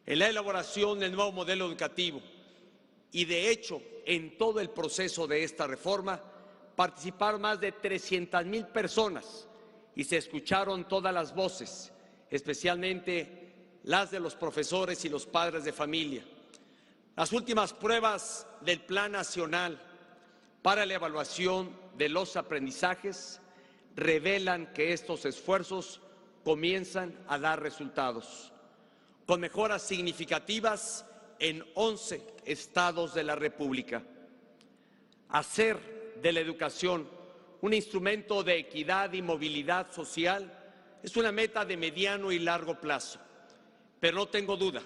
Speaker 3: En la elaboración del nuevo modelo educativo y de hecho en todo el proceso de esta reforma participaron más de 300,000 personas y se escucharon todas las voces, especialmente las de los profesores y los padres de familia. Las últimas pruebas del Plan Nacional para la Evaluación de los Aprendizajes revelan que estos esfuerzos comienzan a dar resultados, con mejoras significativas en 11 estados de la República. Hacer de la educación un instrumento de equidad y movilidad social es una meta de mediano y largo plazo, pero no tengo duda,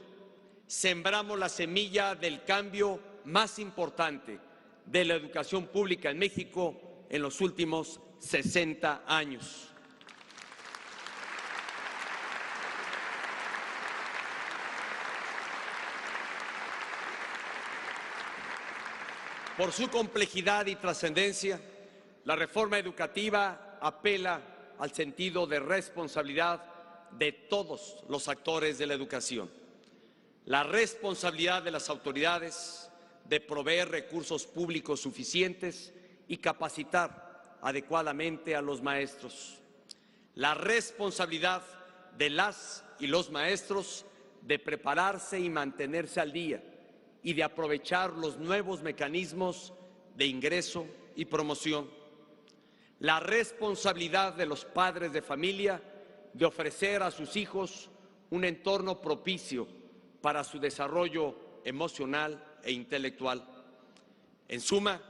Speaker 3: sembramos la semilla del cambio más importante de la educación pública en México en los últimos 60 años. Por su complejidad y trascendencia, la reforma educativa apela al sentido de responsabilidad de todos los actores de la educación. La responsabilidad de las autoridades, de proveer recursos públicos suficientes y capacitar adecuadamente a los maestros. La responsabilidad de las y los maestros de prepararse y mantenerse al día y de aprovechar los nuevos mecanismos de ingreso y promoción. La responsabilidad de los padres de familia de ofrecer a sus hijos un entorno propicio para su desarrollo emocional e intelectual. En suma,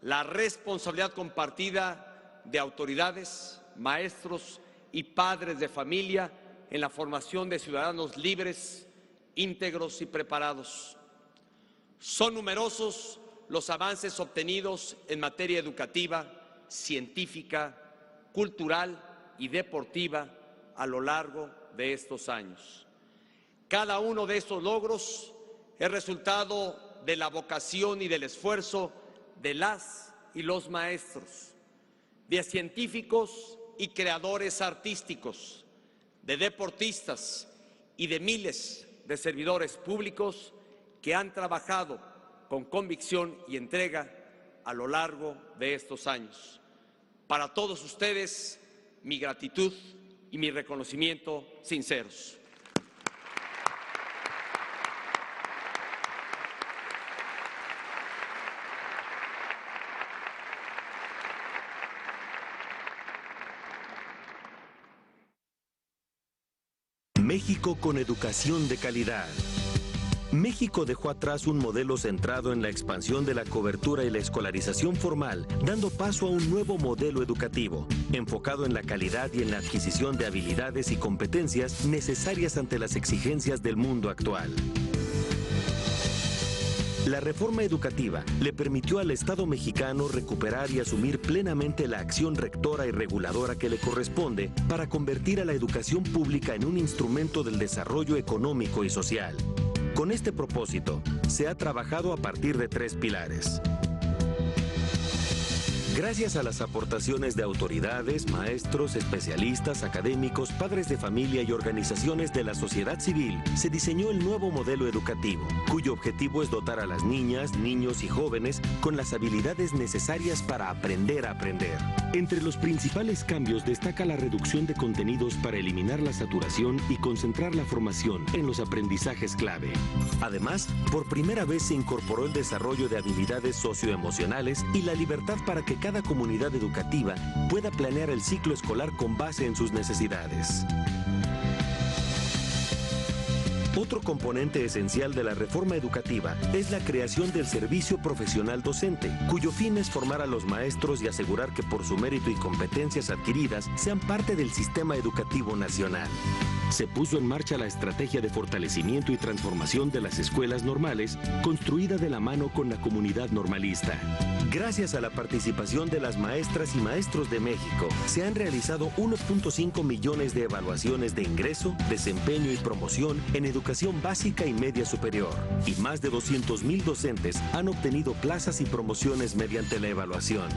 Speaker 3: la responsabilidad compartida de autoridades, maestros y padres de familia en la formación de ciudadanos libres, íntegros y preparados. Son numerosos los avances obtenidos en materia educativa, científica, cultural y deportiva a lo largo de estos años. Cada uno de estos logros es resultado de la vocación y del esfuerzo de las y los maestros, de científicos y creadores artísticos, de deportistas y de miles de servidores públicos que han trabajado con convicción y entrega a lo largo de estos años. Para todos ustedes, mi gratitud y mi reconocimiento sinceros.
Speaker 6: México con educación de calidad. México dejó atrás un modelo centrado en la expansión de la cobertura y la escolarización formal, dando paso a un nuevo modelo educativo, enfocado en la calidad y en la adquisición de habilidades y competencias necesarias ante las exigencias del mundo actual. La reforma educativa le permitió al Estado mexicano recuperar y asumir plenamente la acción rectora y reguladora que le corresponde para convertir a la educación pública en un instrumento del desarrollo económico y social. Con este propósito, se ha trabajado a partir de 3 pilares. Gracias a las aportaciones de autoridades, maestros, especialistas, académicos, padres de familia y organizaciones de la sociedad civil, se diseñó el nuevo modelo educativo, cuyo objetivo es dotar a las niñas, niños y jóvenes con las habilidades necesarias para aprender a aprender. Entre los principales cambios destaca la reducción de contenidos para eliminar la saturación y concentrar la formación en los aprendizajes clave. Además, por primera vez se incorporó el desarrollo de habilidades socioemocionales y la libertad para que cada comunidad educativa pueda planear el ciclo escolar con base en sus necesidades. Otro componente esencial de la reforma educativa es la creación del servicio profesional docente, cuyo fin es formar a los maestros y asegurar que por su mérito y competencias adquiridas sean parte del sistema educativo nacional. Se puso en marcha la estrategia de fortalecimiento y transformación de las escuelas normales, construida de la mano con la comunidad normalista. Gracias a la participación de las maestras y maestros de México, se han realizado 1.5 millones de evaluaciones de ingreso, desempeño y promoción en educación básica y media superior, y más de 200,000 docentes han obtenido plazas y promociones mediante la evaluación.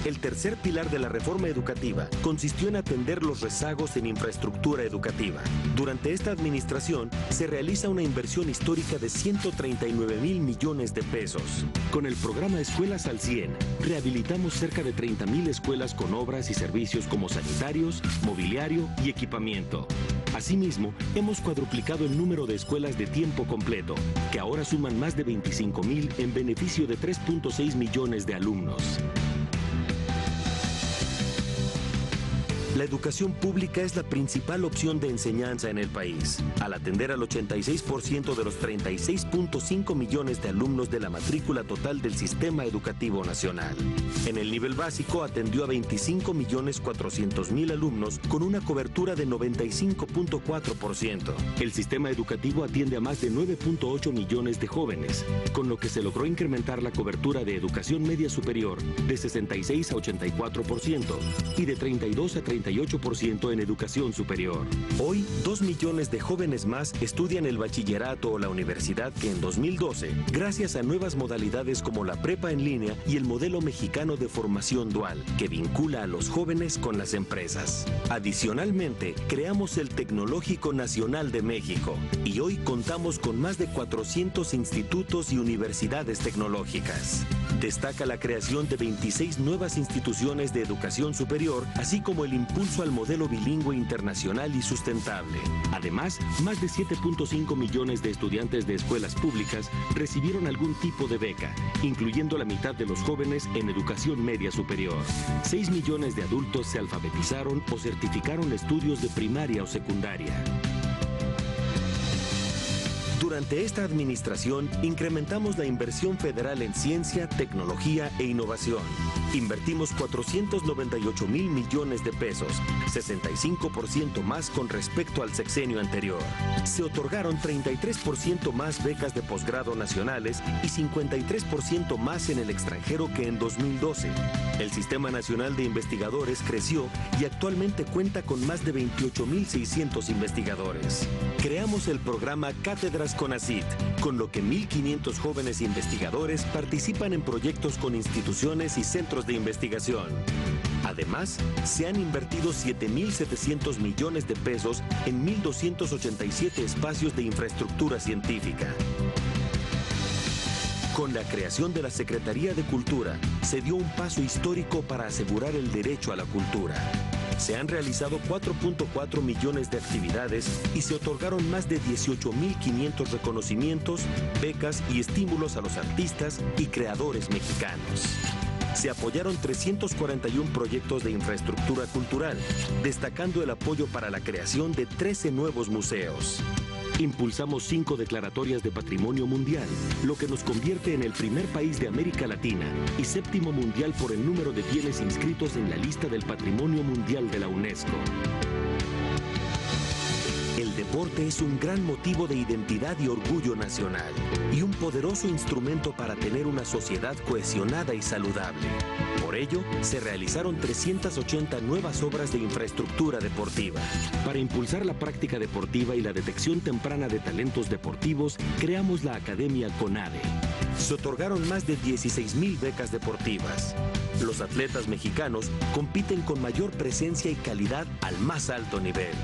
Speaker 6: El tercer pilar de la reforma educativa consistió en atender los rezagos en infraestructura educativa. Durante esta administración se realiza una inversión histórica de 139,000 millones de pesos. Con el programa Escuelas al 100, rehabilitamos cerca de 30,000 escuelas con obras y servicios como sanitarios, mobiliario y equipamiento. Asimismo, hemos cuadruplicado el número de escuelas de tiempo completo, que ahora suman más de 25,000 en beneficio de 3.6 millones de alumnos. La educación pública es la principal opción de enseñanza en el país, al atender al 86% de los 36.5 millones de alumnos de la matrícula total del Sistema Educativo Nacional. En el nivel básico atendió a 25.400.000 alumnos con una cobertura de 95.4%. El sistema educativo atiende a más de 9.8 millones de jóvenes, con lo que se logró incrementar la cobertura de educación media superior de 66 a 84% y de 32 a 34% 58% en educación superior. Hoy, 2 millones de jóvenes más estudian el bachillerato o la universidad que en 2012, gracias a nuevas modalidades como la prepa en línea y el modelo mexicano de formación dual, que vincula a los jóvenes con las empresas. Adicionalmente, creamos el Tecnológico Nacional de México y hoy contamos con más de 400 institutos y universidades tecnológicas. Destaca la creación de 26 nuevas instituciones de educación superior, así como el impulso al modelo bilingüe internacional y sustentable. Además, más de 7.5 millones de estudiantes de escuelas públicas recibieron algún tipo de beca, incluyendo la mitad de los jóvenes en educación media superior. 6 millones de adultos se alfabetizaron o certificaron estudios de primaria o secundaria. Durante esta administración, incrementamos la inversión federal en ciencia, tecnología e innovación. Invertimos 498,000 millones de pesos, 65% más con respecto al sexenio anterior. Se otorgaron 33% más becas de posgrado nacionales y 53% más en el extranjero que en 2012. El Sistema Nacional de Investigadores creció y actualmente cuenta con más de 28,600 investigadores. Creamos el programa Cátedras CONACYT, con lo que 1,500 jóvenes investigadores participan en proyectos con instituciones y centros de investigación. Además, se han invertido 7,700 millones de pesos en 1,287 espacios de infraestructura científica. Con la creación de la Secretaría de Cultura, se dio un paso histórico para asegurar el derecho a la cultura. Se han realizado 4.4 millones de actividades y se otorgaron más de 18,500 reconocimientos, becas y estímulos a los artistas y creadores mexicanos. Se apoyaron 341 proyectos de infraestructura cultural, destacando el apoyo para la creación de 13 nuevos museos. Impulsamos 5 declaratorias de patrimonio mundial, lo que nos convierte en el primer país de América Latina y 7º mundial por el número de bienes inscritos en la lista del Patrimonio Mundial de la UNESCO. El deporte es un gran motivo de identidad y orgullo nacional y un poderoso instrumento para tener una sociedad cohesionada y saludable. Por ello, se realizaron 380 nuevas obras de infraestructura deportiva. Para impulsar la práctica deportiva y la detección temprana de talentos deportivos, creamos la Academia CONADE. Se otorgaron más de 16,000 becas deportivas. Los atletas mexicanos compiten con mayor presencia y calidad al más alto nivel.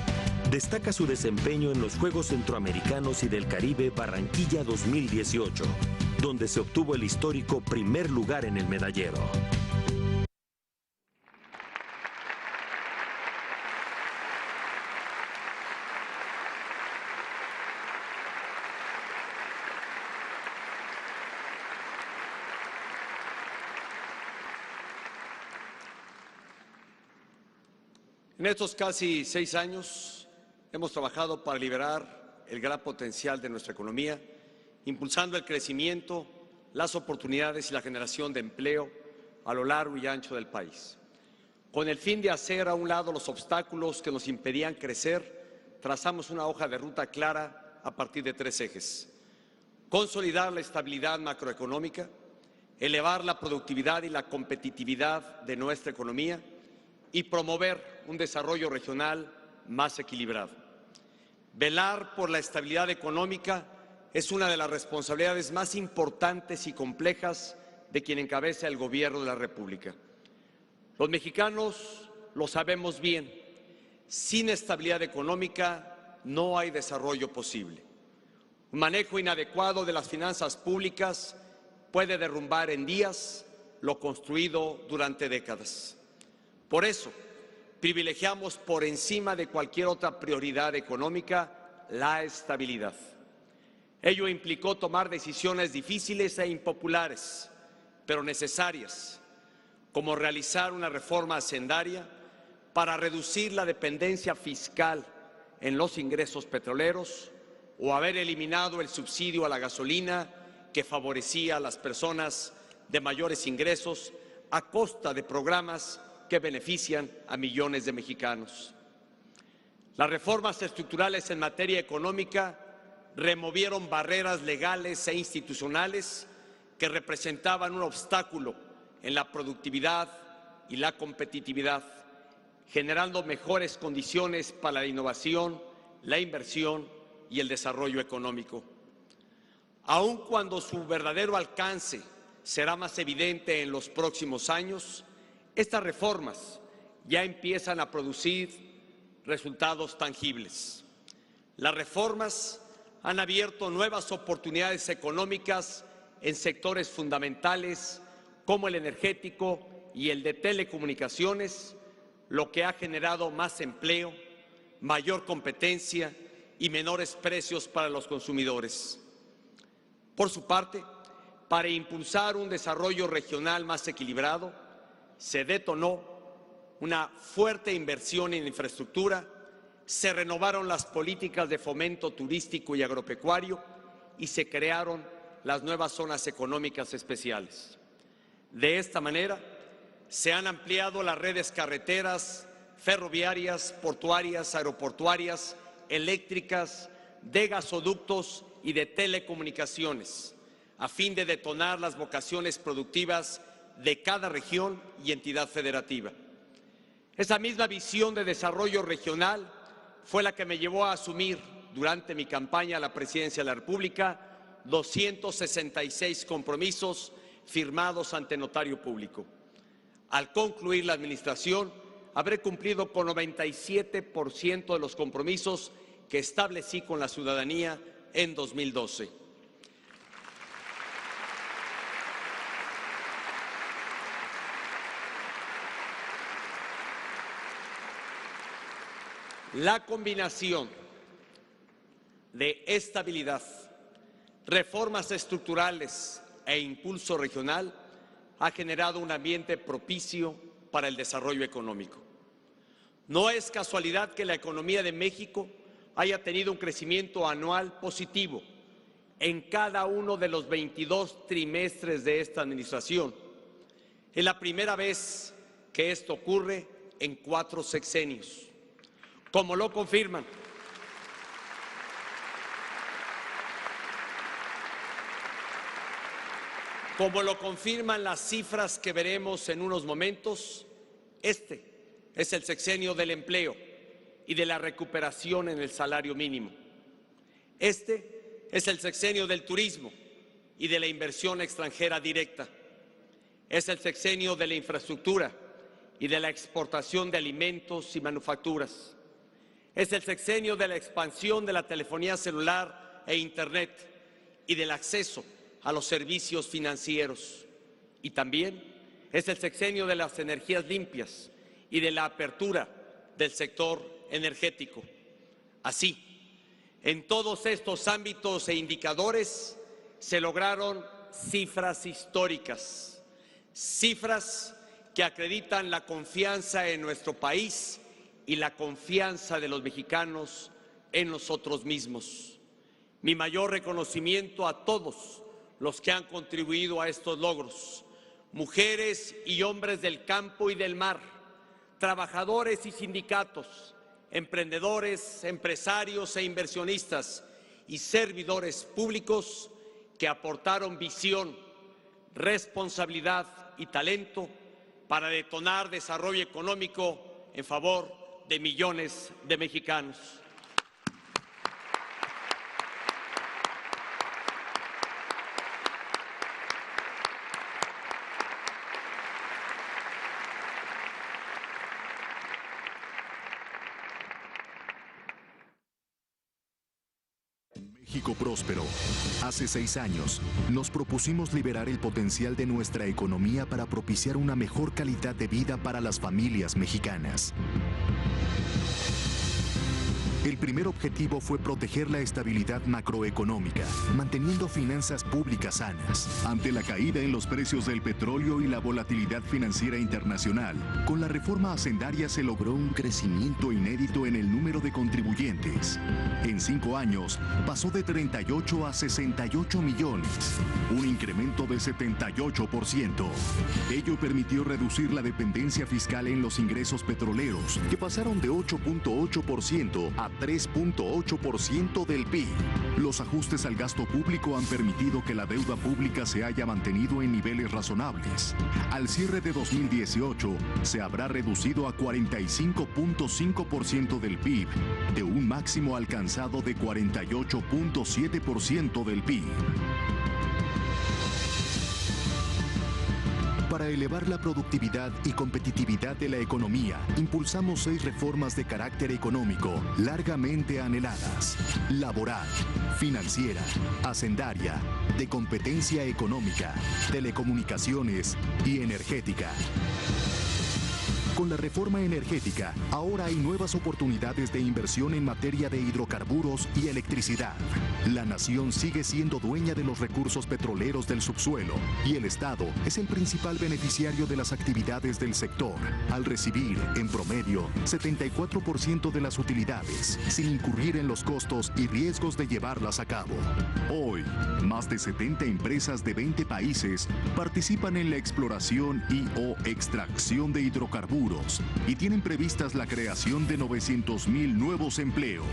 Speaker 6: Destaca su desempeño en los Juegos Centroamericanos y del Caribe Barranquilla 2018, donde se obtuvo el histórico primer lugar en el medallero.
Speaker 3: En estos casi 6 años hemos trabajado para liberar el gran potencial de nuestra economía, impulsando el crecimiento, las oportunidades y la generación de empleo a lo largo y ancho del país. Con el fin de hacer a un lado los obstáculos que nos impedían crecer, trazamos una hoja de ruta clara a partir de 3 ejes: consolidar la estabilidad macroeconómica, elevar la productividad y la competitividad de nuestra economía y promover un desarrollo regional más equilibrado. Velar por la estabilidad económica es una de las responsabilidades más importantes y complejas de quien encabeza el Gobierno de la República. Los mexicanos lo sabemos bien, sin estabilidad económica no hay desarrollo posible. Un manejo inadecuado de las finanzas públicas puede derrumbar en días lo construido durante décadas. Por eso, privilegiamos por encima de cualquier otra prioridad económica la estabilidad. Ello implicó tomar decisiones difíciles e impopulares, pero necesarias, como realizar una reforma hacendaria para reducir la dependencia fiscal en los ingresos petroleros o haber eliminado el subsidio a la gasolina que favorecía a las personas de mayores ingresos a costa de programas que benefician a millones de mexicanos. Las reformas estructurales en materia económica removieron barreras legales e institucionales que representaban un obstáculo en la productividad y la competitividad, generando mejores condiciones para la innovación, la inversión y el desarrollo económico. Aun cuando su verdadero alcance será más evidente en los próximos años, estas reformas ya empiezan a producir resultados tangibles. Las reformas han abierto nuevas oportunidades económicas en sectores fundamentales como el energético y el de telecomunicaciones, lo que ha generado más empleo, mayor competencia y menores precios para los consumidores. Por su parte, para impulsar un desarrollo regional más equilibrado, se detonó una fuerte inversión en infraestructura, se renovaron las políticas de fomento turístico y agropecuario y se crearon las nuevas zonas económicas especiales. De esta manera, se han ampliado las redes carreteras, ferroviarias, portuarias, aeroportuarias, eléctricas, de gasoductos y de telecomunicaciones, a fin de detonar las vocaciones productivas de cada región y entidad federativa. Esa misma visión de desarrollo regional fue la que me llevó a asumir durante mi campaña a la presidencia de la República 266 compromisos firmados ante notario público. Al concluir la administración, habré cumplido con 97% de los compromisos que establecí con la ciudadanía en 2012. La combinación de estabilidad, reformas estructurales e impulso regional ha generado un ambiente propicio para el desarrollo económico. No es casualidad que la economía de México haya tenido un crecimiento anual positivo en cada uno de los 22 trimestres de esta administración. Es la primera vez que esto ocurre en 4 sexenios, como lo confirman las cifras que veremos en unos momentos. Este es el sexenio del empleo y de la recuperación en el salario mínimo. Este es el sexenio del turismo y de la inversión extranjera directa. Es el sexenio de la infraestructura y de la exportación de alimentos y manufacturas. Es el sexenio de la expansión de la telefonía celular e Internet y del acceso a los servicios financieros. Y también es el sexenio de las energías limpias y de la apertura del sector energético. Así, en todos estos ámbitos e indicadores se lograron cifras históricas, cifras que acreditan la confianza en nuestro país y la confianza de los mexicanos en nosotros mismos. Mi mayor reconocimiento a todos los que han contribuido a estos logros, mujeres y hombres del campo y del mar, trabajadores y sindicatos, emprendedores, empresarios e inversionistas y servidores públicos que aportaron visión, responsabilidad y talento para detonar desarrollo económico en favor de millones de mexicanos.
Speaker 7: México próspero. Hace 6 años, nos propusimos liberar el potencial de nuestra economía para propiciar una mejor calidad de vida para las familias mexicanas. El primer objetivo fue proteger la estabilidad macroeconómica, manteniendo finanzas públicas sanas. Ante la caída en los precios del petróleo y la volatilidad financiera internacional, con la reforma hacendaria se logró un crecimiento inédito en el número de contribuyentes. En 5 años, pasó de 38 a 68 millones, un incremento de 78%. Ello permitió reducir la dependencia fiscal en los ingresos petroleros, que pasaron de 8.8% a 3.8% del PIB. Los ajustes al gasto público han permitido que la deuda pública se haya mantenido en niveles razonables. Al cierre de 2018, se habrá reducido a 45.5% del PIB, de un máximo alcanzado de 48.7% del PIB. Para elevar la productividad y competitividad de la economía, impulsamos 6 reformas de carácter económico largamente anheladas: laboral, financiera, hacendaria, de competencia económica, telecomunicaciones y energética. Con la reforma energética, ahora hay nuevas oportunidades de inversión en materia de hidrocarburos y electricidad. La nación sigue siendo dueña de los recursos petroleros del subsuelo y el Estado es el principal beneficiario de las actividades del sector, al recibir, en promedio, 74% de las utilidades, sin incurrir en los costos y riesgos de llevarlas a cabo. Hoy, más de 70 empresas de 20 países participan en la exploración y/o extracción de hidrocarburos y tienen previstas la creación de 900,000 nuevos empleos.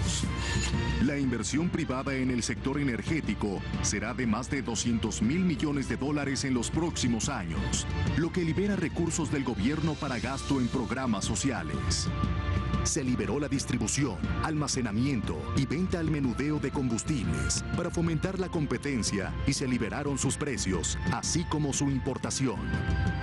Speaker 7: La inversión privada en el sector energético será de más de 200,000 millones de dólares en los próximos años, lo que libera recursos del gobierno para gasto en programas sociales. Se liberó la distribución, almacenamiento y venta al menudeo de combustibles para fomentar la competencia y se liberaron sus precios, así como su importación.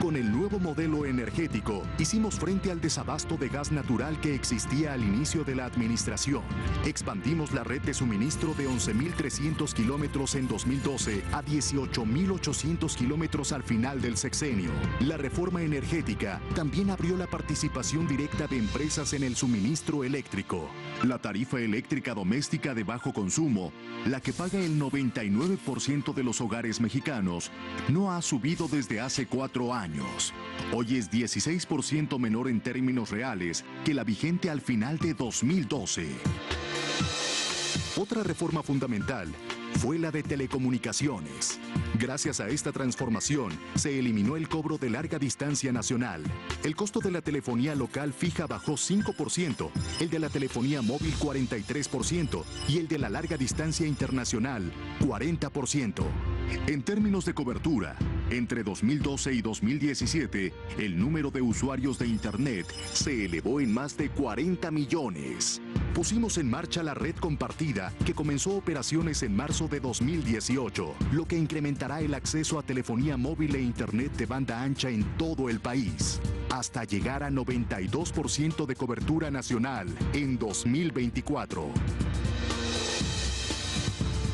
Speaker 7: Con el nuevo modelo energético, hicimos frente al desabasto de gas natural que existía al inicio de la administración. Expandimos la red de suministro de 11,300 kilómetros en 2012 a 18,800 kilómetros al final del sexenio. La reforma energética también abrió la participación directa de empresas en el suministro eléctrico. La tarifa eléctrica doméstica de bajo consumo, la que paga el 99% de los hogares mexicanos, no ha subido desde hace 4 años. Hoy es 16% menor en términos reales que la vigente al final de 2012. Otra reforma fundamental fue la de telecomunicaciones. Gracias a esta transformación, se eliminó el cobro de larga distancia nacional. El costo de la telefonía local fija bajó 5%, el de la telefonía móvil 43% y el de la larga distancia internacional 40%. En términos de cobertura, entre 2012 y 2017, el número de usuarios de Internet se elevó en más de 40 millones. Pusimos en marcha la red compartida que comenzó operaciones en marzo de 2018, lo que incrementará el acceso a telefonía móvil e Internet de banda ancha en todo el país, hasta llegar a 92% de cobertura nacional en 2024.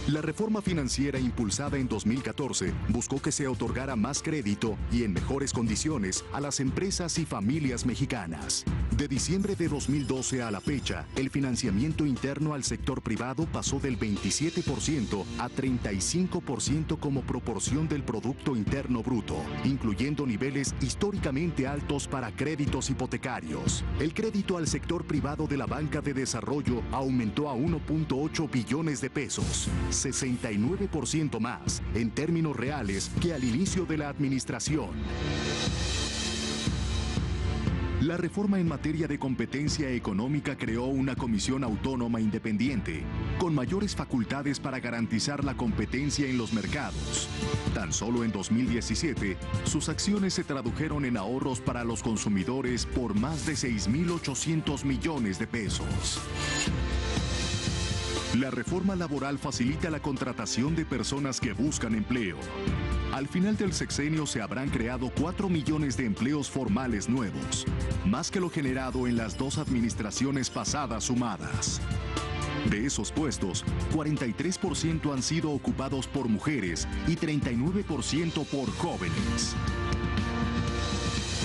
Speaker 7: La reforma financiera impulsada en 2014 buscó que se otorgara más crédito y en mejores condiciones a las empresas y familias mexicanas. De diciembre de 2012 a la fecha, el financiamiento interno al sector privado pasó del 27% a 35% como proporción del Producto Interno Bruto, incluyendo niveles históricamente altos para créditos hipotecarios. El crédito al sector privado de la banca de desarrollo aumentó a 1.8 billones de pesos. 69% más en términos reales que al inicio de la administración. La reforma en materia de competencia económica creó una comisión autónoma independiente, con mayores facultades para garantizar la competencia en los mercados. Tan solo en 2017, sus acciones se tradujeron en ahorros para los consumidores por más de 6,800 millones de pesos. La reforma laboral facilita la contratación de personas que buscan empleo. Al final del sexenio se habrán creado 4 millones de empleos formales nuevos, más que lo generado en las 2 administraciones pasadas sumadas. De esos puestos, 43% han sido ocupados por mujeres y 39% por jóvenes.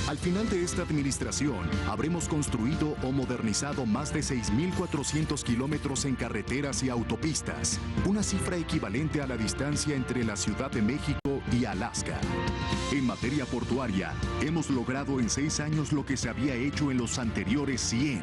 Speaker 7: Al final de esta administración, habremos construido o modernizado más de 6,400 kilómetros en carreteras y autopistas, una cifra equivalente a la distancia entre la Ciudad de México y Alaska. En materia portuaria, hemos logrado en 6 años lo que se había hecho en los anteriores 100.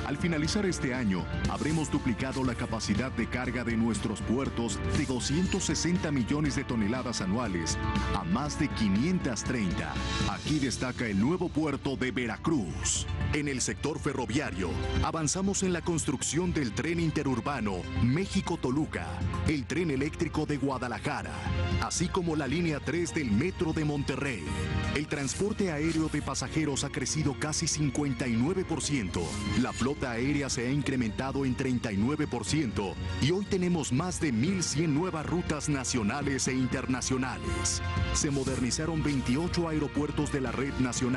Speaker 7: Al finalizar este año, habremos duplicado la capacidad de carga de nuestros puertos de 260 millones de toneladas anuales a más de 530. Aquí destaca el nuevo puerto de Veracruz. En el sector ferroviario, avanzamos en la construcción del tren interurbano México-Toluca, el tren eléctrico de Guadalajara, así como la línea 3 del Metro de Monterrey. El transporte aéreo de pasajeros ha crecido casi 59%, la flota aérea se ha incrementado en 39% y hoy tenemos más de 1,100 nuevas rutas nacionales e internacionales. Se modernizaron 28 aeropuertos de la red nacional,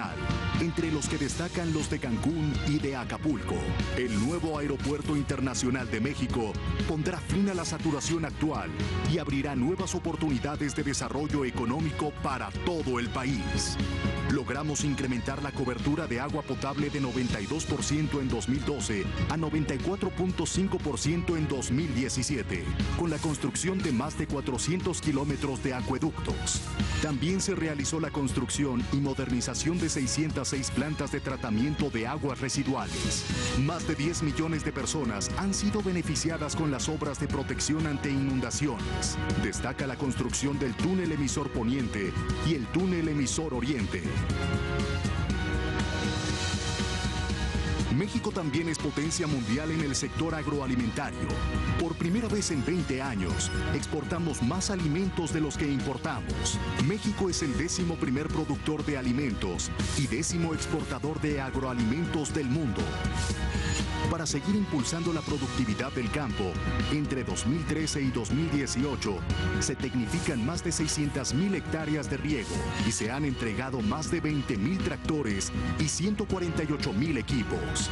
Speaker 7: entre los que destacan los de Cancún y de Acapulco. El nuevo Aeropuerto Internacional de México pondrá fin a la saturación actual y abrirá nuevas oportunidades de desarrollo económico para todo el país. Logramos incrementar la cobertura de agua potable de 92% en 2012 a 94.5% en 2017, con la construcción de más de 400 kilómetros de acueductos. También se realizó la construcción y modernización de 606 plantas de tratamiento de aguas residuales. Más de 10 millones de personas han sido beneficiadas con las obras de protección ante inundaciones. Destaca la construcción del túnel emisor poniente y el túnel emisor oriente. México también es potencia mundial en el sector agroalimentario. Por primera vez en 20 años, exportamos más alimentos de los que importamos. México es el 11º productor de alimentos y 10º exportador de agroalimentos del mundo. Para seguir impulsando la productividad del campo, entre 2013 y 2018 se tecnifican más de 600,000 hectáreas de riego y se han entregado más de 20,000 tractores y 148,000 equipos.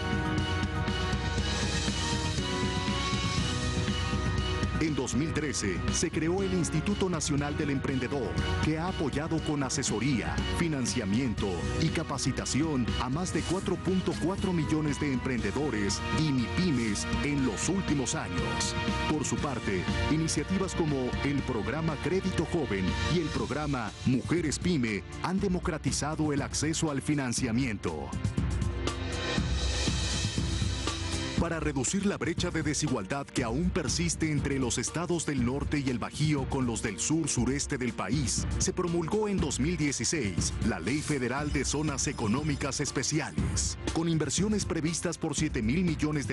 Speaker 7: En 2013 se creó el Instituto Nacional del Emprendedor, que ha apoyado con asesoría, financiamiento y capacitación a más de 4.4 millones de emprendedores y MIPYMES en los últimos años. Por su parte, iniciativas como el programa Crédito Joven y el programa Mujeres Pyme han democratizado el acceso al financiamiento. Para reducir la brecha de desigualdad que aún persiste entre los estados del norte y el Bajío con los del sur-sureste del país, se promulgó en 2016 la Ley Federal de Zonas Económicas Especiales. Con inversiones previstas por $7,000 millones,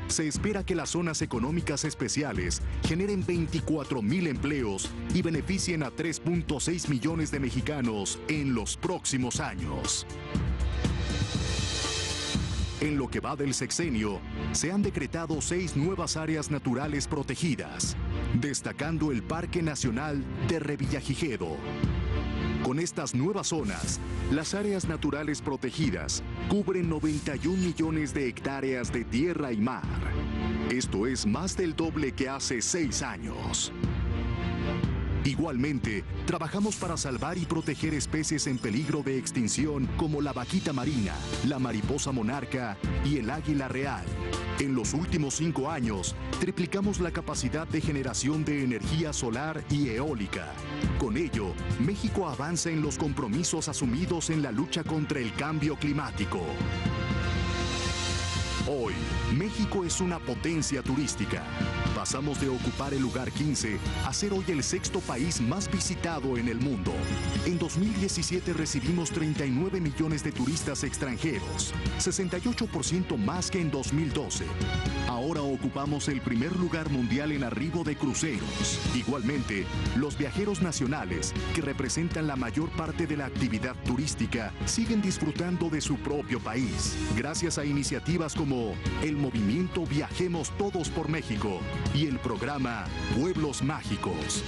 Speaker 7: se espera que las zonas económicas especiales generen 24,000 empleos y beneficien a 3.6 millones de mexicanos en los próximos años. En lo que va del sexenio, se han decretado 6 nuevas áreas naturales protegidas, destacando el Parque Nacional de Revillagigedo. Con estas nuevas zonas, las áreas naturales protegidas cubren 91 millones de hectáreas de tierra y mar. Esto es más del doble que hace 6 años. Igualmente, trabajamos para salvar y proteger especies en peligro de extinción como la vaquita marina, la mariposa monarca y el águila real. En los últimos 5 años, triplicamos la capacidad de generación de energía solar y eólica. Con ello, México avanza en los compromisos asumidos en la lucha contra el cambio climático. Hoy, México es una potencia turística. Pasamos de ocupar el lugar 15 a ser hoy el 6º país más visitado en el mundo. En 2017 recibimos 39 millones de turistas extranjeros, 68% más que en 2012. Ahora ocupamos el primer lugar mundial en arribo de cruceros. Igualmente, los viajeros nacionales, que representan la mayor parte de la actividad turística, siguen disfrutando de su propio país, gracias a iniciativas como el movimiento Viajemos Todos por México y el programa Pueblos Mágicos.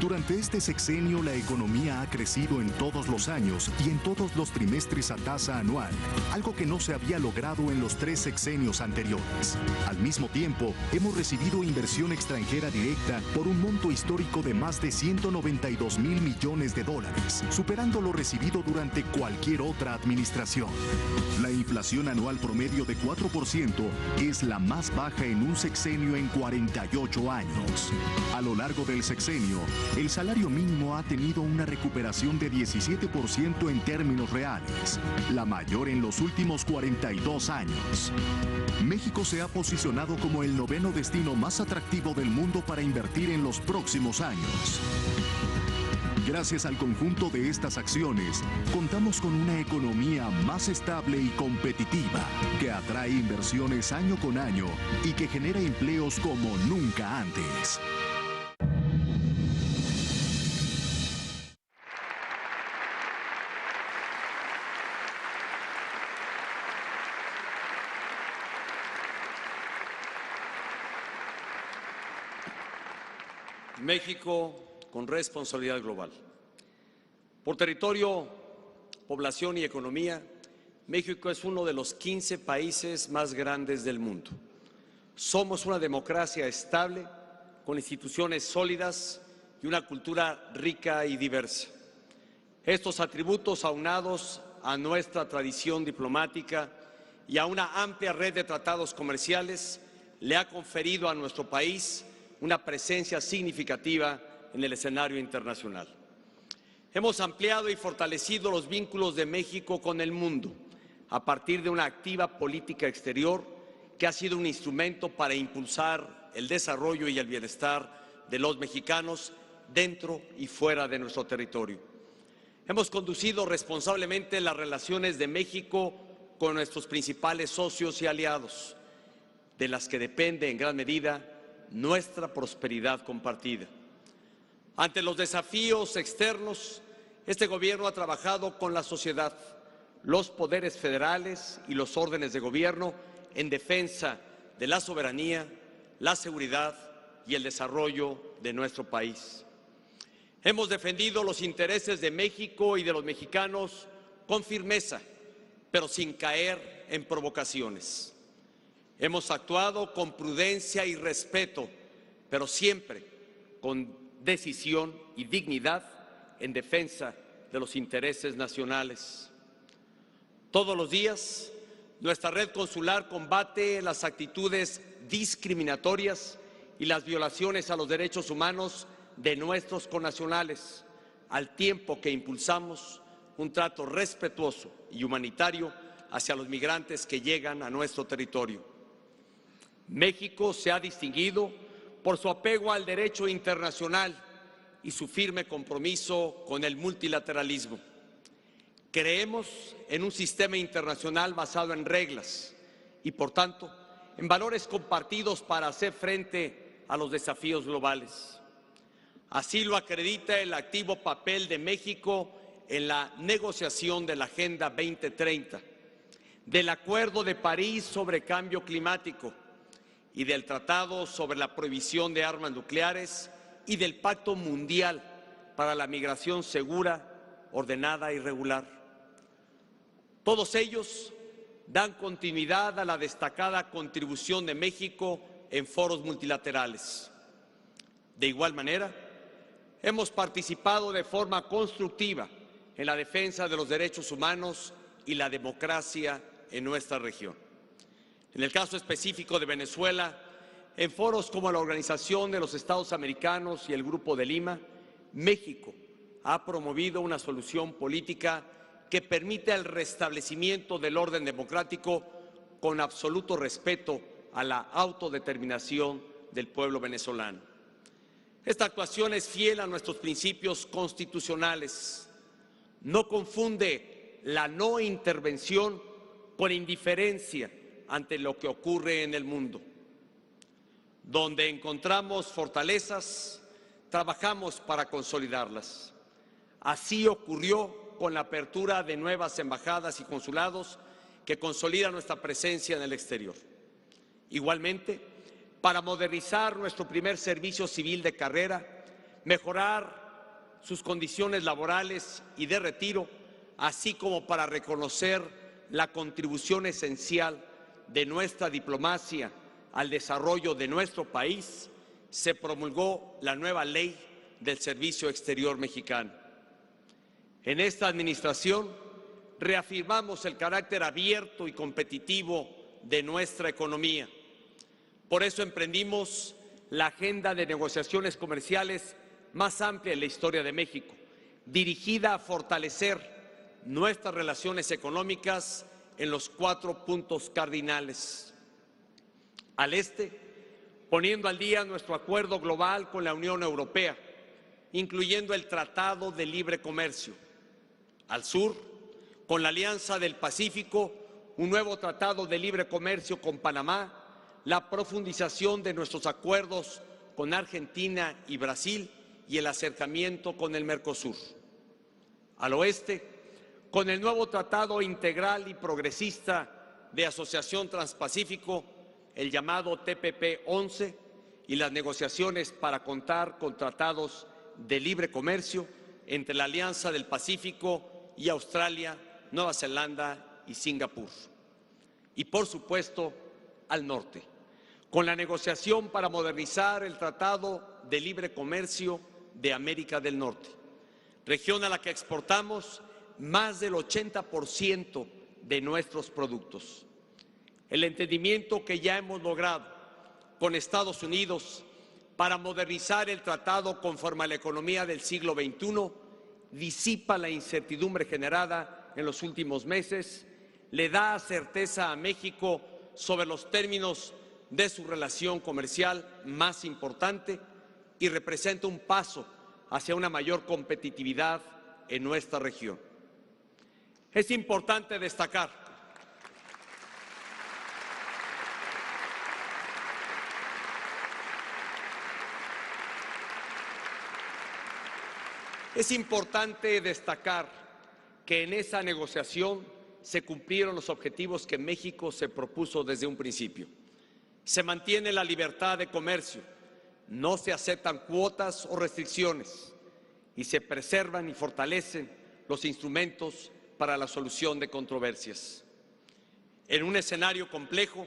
Speaker 7: Durante este sexenio, la economía ha crecido en todos los años y en todos los trimestres a tasa anual, algo que no se había logrado en los 3 sexenios anteriores. Al mismo tiempo, hemos recibido inversión extranjera directa por un monto histórico de más de $192,000 millones, superando lo recibido durante cualquier otra administración. La inflación anual promedio de 4% es la más baja en un sexenio en 48 años. A lo largo del sexenio, el salario mínimo ha tenido una recuperación de 17% en términos reales, la mayor en los últimos 42 años. México se ha posicionado como el 9º destino más atractivo del mundo para invertir en los próximos años. Gracias al conjunto de estas acciones, contamos con una economía más estable y competitiva, que atrae inversiones año con año y que genera empleos como nunca antes.
Speaker 3: México con responsabilidad global. Por territorio, población y economía, México es uno de los 15 países más grandes del mundo. Somos una democracia estable, con instituciones sólidas y una cultura rica y diversa. Estos atributos, aunados a nuestra tradición diplomática y a una amplia red de tratados comerciales, le ha conferido a nuestro país una presencia significativa en el escenario internacional. Hemos ampliado y fortalecido los vínculos de México con el mundo a partir de una activa política exterior que ha sido un instrumento para impulsar el desarrollo y el bienestar de los mexicanos dentro y fuera de nuestro territorio. Hemos conducido responsablemente las relaciones de México con nuestros principales socios y aliados, de las que depende en gran medida nuestra prosperidad compartida. Ante los desafíos externos, este gobierno ha trabajado con la sociedad, los poderes federales y los órdenes de gobierno en defensa de la soberanía, la seguridad y el desarrollo de nuestro país. Hemos defendido los intereses de México y de los mexicanos con firmeza, pero sin caer en provocaciones. Hemos actuado con prudencia y respeto, pero siempre con decisión y dignidad en defensa de los intereses nacionales. Todos los días, nuestra red consular combate las actitudes discriminatorias y las violaciones a los derechos humanos de nuestros connacionales, al tiempo que impulsamos un trato respetuoso y humanitario hacia los migrantes que llegan a nuestro territorio. México se ha distinguido por su apego al derecho internacional y su firme compromiso con el multilateralismo. Creemos en un sistema internacional basado en reglas y, por tanto, en valores compartidos para hacer frente a los desafíos globales. Así lo acredita el activo papel de México en la negociación de la Agenda 2030, del Acuerdo de París sobre Cambio Climático y del Tratado sobre la Prohibición de Armas Nucleares y del Pacto Mundial para la Migración Segura, Ordenada y Regular. Todos ellos dan continuidad a la destacada contribución de México en foros multilaterales. De igual manera, hemos participado de forma constructiva en la defensa de los derechos humanos y la democracia en nuestra región. En el caso específico de Venezuela, en foros como la Organización de los Estados Americanos y el Grupo de Lima, México ha promovido una solución política que permite el restablecimiento del orden democrático con absoluto respeto a la autodeterminación del pueblo venezolano. Esta actuación es fiel a nuestros principios constitucionales. No confunde la no intervención con indiferencia ante lo que ocurre en el mundo. Donde encontramos fortalezas, trabajamos para consolidarlas. Así ocurrió con la apertura de nuevas embajadas y consulados que consolidan nuestra presencia en el exterior. Igualmente, para modernizar nuestro primer servicio civil de carrera, mejorar sus condiciones laborales y de retiro, así como para reconocer la contribución esencial de nuestra diplomacia al desarrollo de nuestro país, se promulgó la nueva Ley del Servicio Exterior Mexicano. En esta administración reafirmamos el carácter abierto y competitivo de nuestra economía. Por eso emprendimos la agenda de negociaciones comerciales más amplia en la historia de México, dirigida a fortalecer nuestras relaciones económicas en los 4 puntos cardinales. Al este, poniendo al día nuestro acuerdo global con la Unión Europea, incluyendo el Tratado de Libre Comercio. Al sur, con la Alianza del Pacífico, un nuevo Tratado de Libre Comercio con Panamá, la profundización de nuestros acuerdos con Argentina y Brasil y el acercamiento con el Mercosur. Al oeste, con el nuevo Tratado Integral y Progresista de Asociación Transpacífico, el llamado TPP-11, y las negociaciones para contar con tratados de libre comercio entre la Alianza del Pacífico y Australia, Nueva Zelanda y Singapur. Y por supuesto, al norte, con la negociación para modernizar el Tratado de Libre Comercio de América del Norte, región a la que exportamos más del 80% de nuestros productos. El entendimiento que ya hemos logrado con Estados Unidos para modernizar el tratado conforme a la economía del siglo XXI disipa la incertidumbre generada en los últimos meses, le da certeza a México sobre los términos de su relación comercial más importante y representa un paso hacia una mayor competitividad en nuestra región. Es importante destacar que en esa negociación se cumplieron los objetivos que México se propuso desde un principio. Se mantiene la libertad de comercio, no se aceptan cuotas o restricciones y se preservan y fortalecen los instrumentos para la solución de controversias. En un escenario complejo,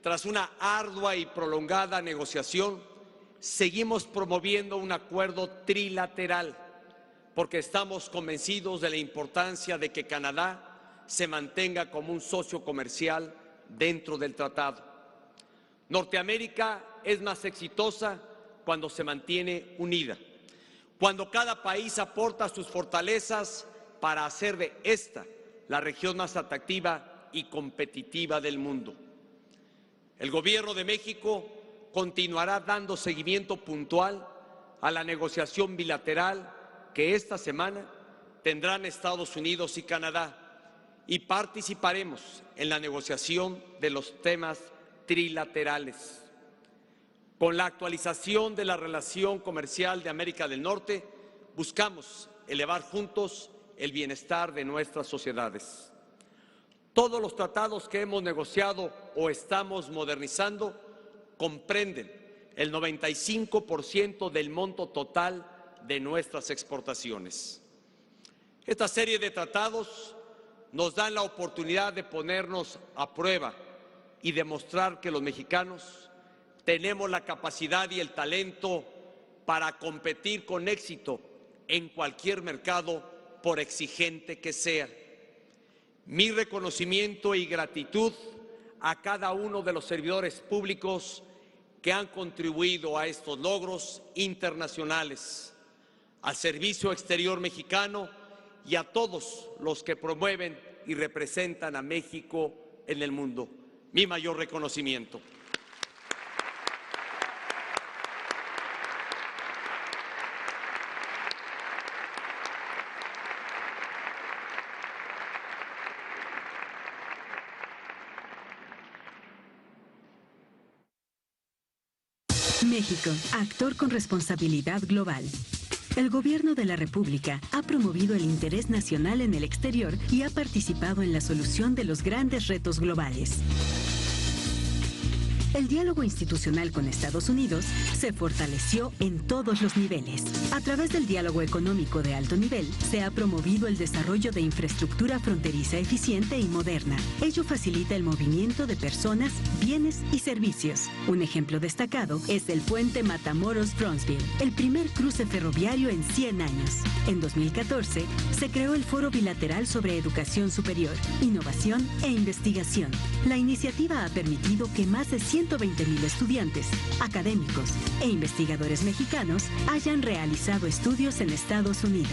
Speaker 3: tras una ardua y prolongada negociación, seguimos promoviendo un acuerdo trilateral porque estamos convencidos de la importancia de que Canadá se mantenga como un socio comercial dentro del tratado. Norteamérica es más exitosa cuando se mantiene unida, cuando cada país aporta sus fortalezas para hacer de esta la región más atractiva y competitiva del mundo. El Gobierno de México continuará dando seguimiento puntual a la negociación bilateral que esta semana tendrán Estados Unidos y Canadá y participaremos en la negociación de los temas trilaterales. Con la actualización de la relación comercial de América del Norte, buscamos elevar juntos el bienestar de nuestras sociedades. Todos los tratados que hemos negociado o estamos modernizando comprenden el 95% del monto total de nuestras exportaciones. Esta serie de tratados nos dan la oportunidad de ponernos a prueba y demostrar que los mexicanos tenemos la capacidad y el talento para competir con éxito en cualquier mercado, por exigente que sea. Mi reconocimiento y gratitud a cada uno de los servidores públicos que han contribuido a estos logros internacionales, al Servicio Exterior Mexicano y a todos los que promueven y representan a México en el mundo. Mi mayor reconocimiento.
Speaker 5: México, actor con responsabilidad global. El Gobierno de la República ha promovido el interés nacional en el exterior y ha participado en la solución de los grandes retos globales. El diálogo institucional con Estados Unidos se fortaleció en todos los niveles. A través del diálogo económico de alto nivel, se ha promovido el desarrollo de infraestructura fronteriza eficiente y moderna. Ello facilita el movimiento de personas, bienes y servicios. Un ejemplo destacado es el puente Matamoros-Bronzeville, el primer cruce ferroviario en 100 años. En 2014, se creó el Foro Bilateral sobre Educación Superior, Innovación e Investigación. La iniciativa ha permitido que más de 100 120,000 estudiantes, académicos e investigadores mexicanos hayan realizado estudios en Estados Unidos.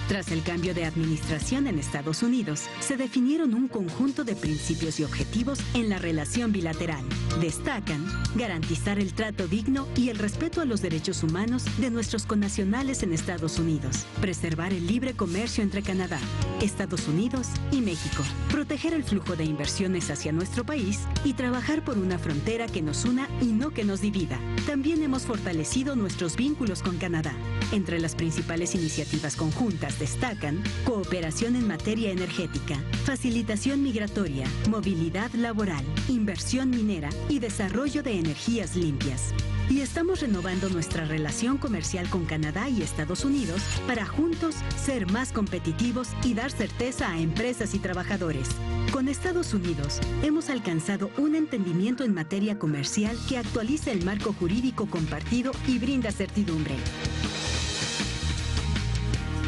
Speaker 5: Tras el cambio de administración en Estados Unidos, se definieron un conjunto de principios y objetivos en la relación bilateral. Destacan garantizar el trato digno y el respeto a los derechos humanos de nuestros connacionales en Estados Unidos, preservar el libre comercio entre Canadá, Estados Unidos y México, proteger el flujo de inversiones hacia nuestro país y trabajar por una frontera que nos una y no que nos divida. También hemos fortalecido nuestros vínculos con Canadá. Entre las principales iniciativas conjuntas destacan cooperación en materia energética, facilitación migratoria, movilidad laboral, inversión minera y desarrollo de energías limpias. Y estamos renovando nuestra relación comercial con Canadá y Estados Unidos para juntos ser más competitivos y dar certeza a empresas y trabajadores. Con Estados Unidos hemos alcanzado un entendimiento en materia comercial que actualiza el marco jurídico compartido y brinda certidumbre.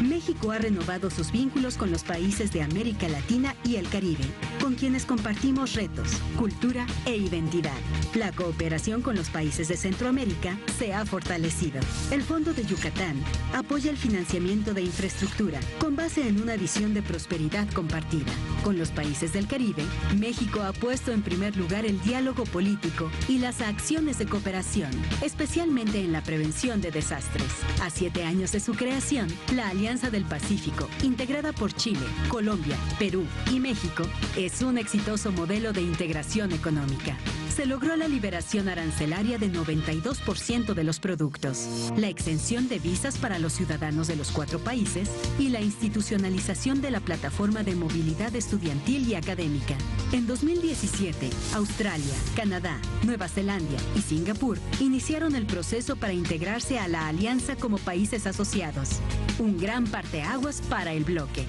Speaker 5: México ha renovado sus vínculos con los países de América Latina y el Caribe, con quienes compartimos retos, cultura e identidad. La cooperación con los países de Centroamérica se ha fortalecido. El Fondo de Yucatán apoya el financiamiento de infraestructura con base en una visión de prosperidad compartida. Con los países del Caribe, México ha puesto en primer lugar el diálogo político y las acciones de cooperación, especialmente en la prevención de desastres. A 7 años de su creación, la Alianza del Pacífico, integrada por Chile, Colombia, Perú y México, es un exitoso modelo de integración económica. Se logró la liberación arancelaria de 92% de los productos, la exención de visas para los ciudadanos de los 4 países y la institucionalización de la plataforma de movilidad estudiantil y académica. En 2017, Australia, Canadá, Nueva Zelanda y Singapur iniciaron el proceso para integrarse a la alianza como países asociados. Un gran parteaguas para el bloque.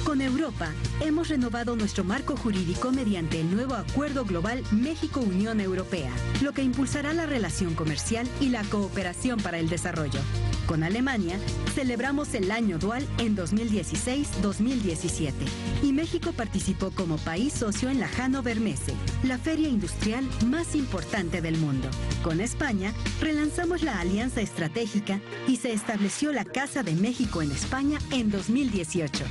Speaker 5: Con Europa, hemos renovado nuestro marco jurídico mediante el nuevo Acuerdo Global México-Unión Europea, lo que impulsará la relación comercial y la cooperación para el desarrollo. Con Alemania, celebramos el año dual en 2016-2017 y México participó como país socio en la Hannover Messe, la feria industrial más importante del mundo. Con España, relanzamos la alianza estratégica y se estableció la Casa de México en España en 2018.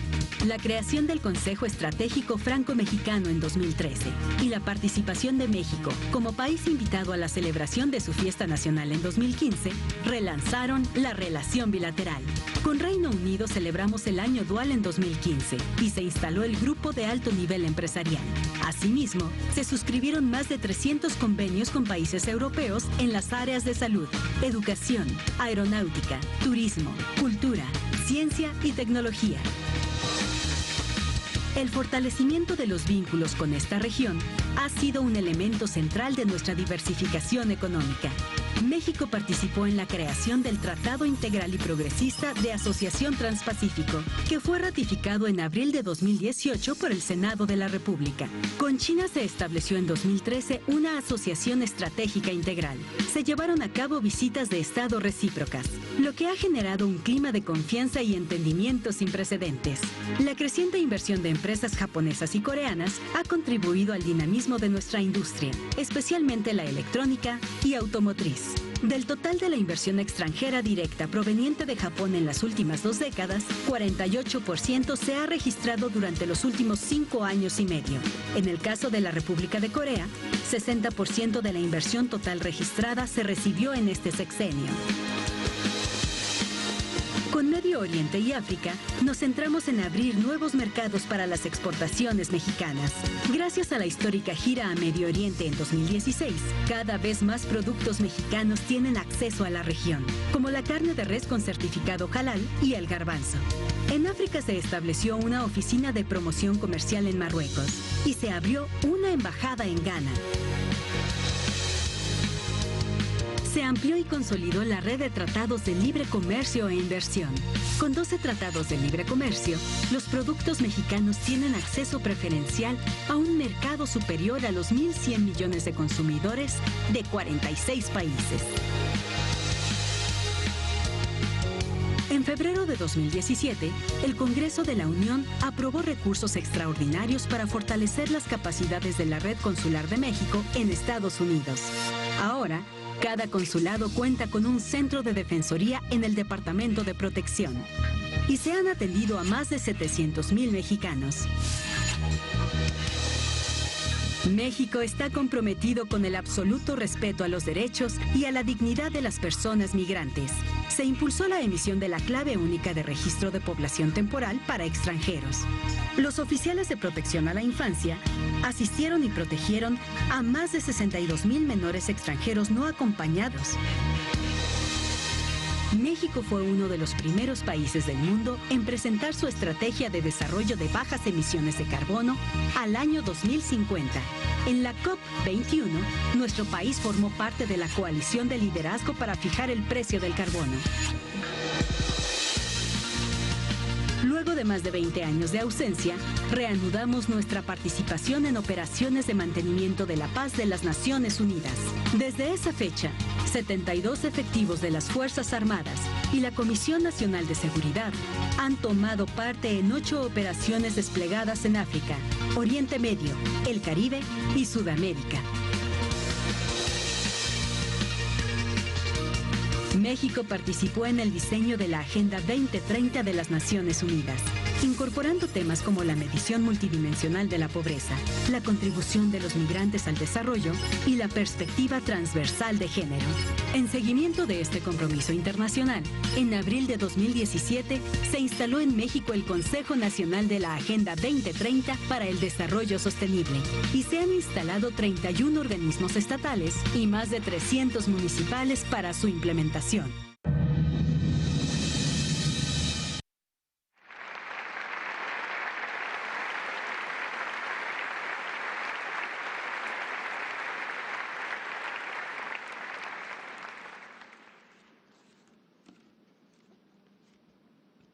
Speaker 5: La creación del Consejo Estratégico Franco-Mexicano en 2013 y la participación de México como país invitado a la celebración de su fiesta nacional en 2015 relanzaron la relación bilateral. Con Reino Unido celebramos el año dual en 2015 y se instaló el Grupo de Alto Nivel Empresarial. Asimismo, se suscribieron más de 300 convenios con países europeos en las áreas de salud, educación, aeronáutica, turismo, cultura, ciencia y tecnología. El fortalecimiento de los vínculos con esta región ha sido un elemento central de nuestra diversificación económica. México participó en la creación del Tratado Integral y Progresista de Asociación Transpacífico, que fue ratificado en abril de 2018 por el Senado de la República. Con China se estableció en 2013 una asociación estratégica integral. Se llevaron a cabo visitas de Estado recíprocas, lo que ha generado un clima de confianza y entendimiento sin precedentes. La creciente inversión de empresas japonesas y coreanas ha contribuido al dinamismo de nuestra industria, especialmente la electrónica y automotriz. Del total de la inversión extranjera directa proveniente de Japón en las últimas 2 décadas, 48% se ha registrado durante los últimos 5 años y medio. En el caso de la República de Corea, 60% de la inversión total registrada se recibió en este sexenio. Con Medio Oriente y África, nos centramos en abrir nuevos mercados para las exportaciones mexicanas. Gracias a la histórica gira a Medio Oriente en 2016, cada vez más productos mexicanos tienen acceso a la región, como la carne de res con certificado halal y el garbanzo. En África se estableció una oficina de promoción comercial en Marruecos y se abrió una embajada en Ghana. Se amplió y consolidó la red de tratados de libre comercio e inversión. Con 12 tratados de libre comercio, los productos mexicanos tienen acceso preferencial a un mercado superior a los 1.100 millones de consumidores de 46 países. En febrero de 2017, el Congreso de la Unión aprobó recursos extraordinarios para fortalecer las capacidades de la Red Consular de México en Estados Unidos. Ahora, cada consulado cuenta con un centro de defensoría en el Departamento de Protección y se han atendido a más de 700,000 mexicanos. México está comprometido con el absoluto respeto a los derechos y a la dignidad de las personas migrantes. Se impulsó la emisión de la clave única de registro de población temporal para extranjeros. Los oficiales de protección a la infancia asistieron y protegieron a más de 62,000 menores extranjeros no acompañados. México fue uno de los primeros países del mundo en presentar su estrategia de desarrollo de bajas emisiones de carbono al año 2050. En la COP21, nuestro país formó parte de la coalición de liderazgo para fijar el precio del carbono. Luego de más de 20 años de ausencia, reanudamos nuestra participación en operaciones de mantenimiento de la paz de las Naciones Unidas. Desde esa fecha, 72 efectivos de las Fuerzas Armadas y la Comisión Nacional de Seguridad han tomado parte en 8 operaciones desplegadas en África, Oriente Medio, el Caribe y Sudamérica. México participó en el diseño de la Agenda 2030 de las Naciones Unidas, incorporando temas como la medición multidimensional de la pobreza, la contribución de los migrantes al desarrollo y la perspectiva transversal de género. En seguimiento de este compromiso internacional, en abril de 2017 se instaló en México el Consejo Nacional de la Agenda 2030 para el Desarrollo Sostenible y se han instalado 31 organismos estatales y más de 300 municipales para su implementación.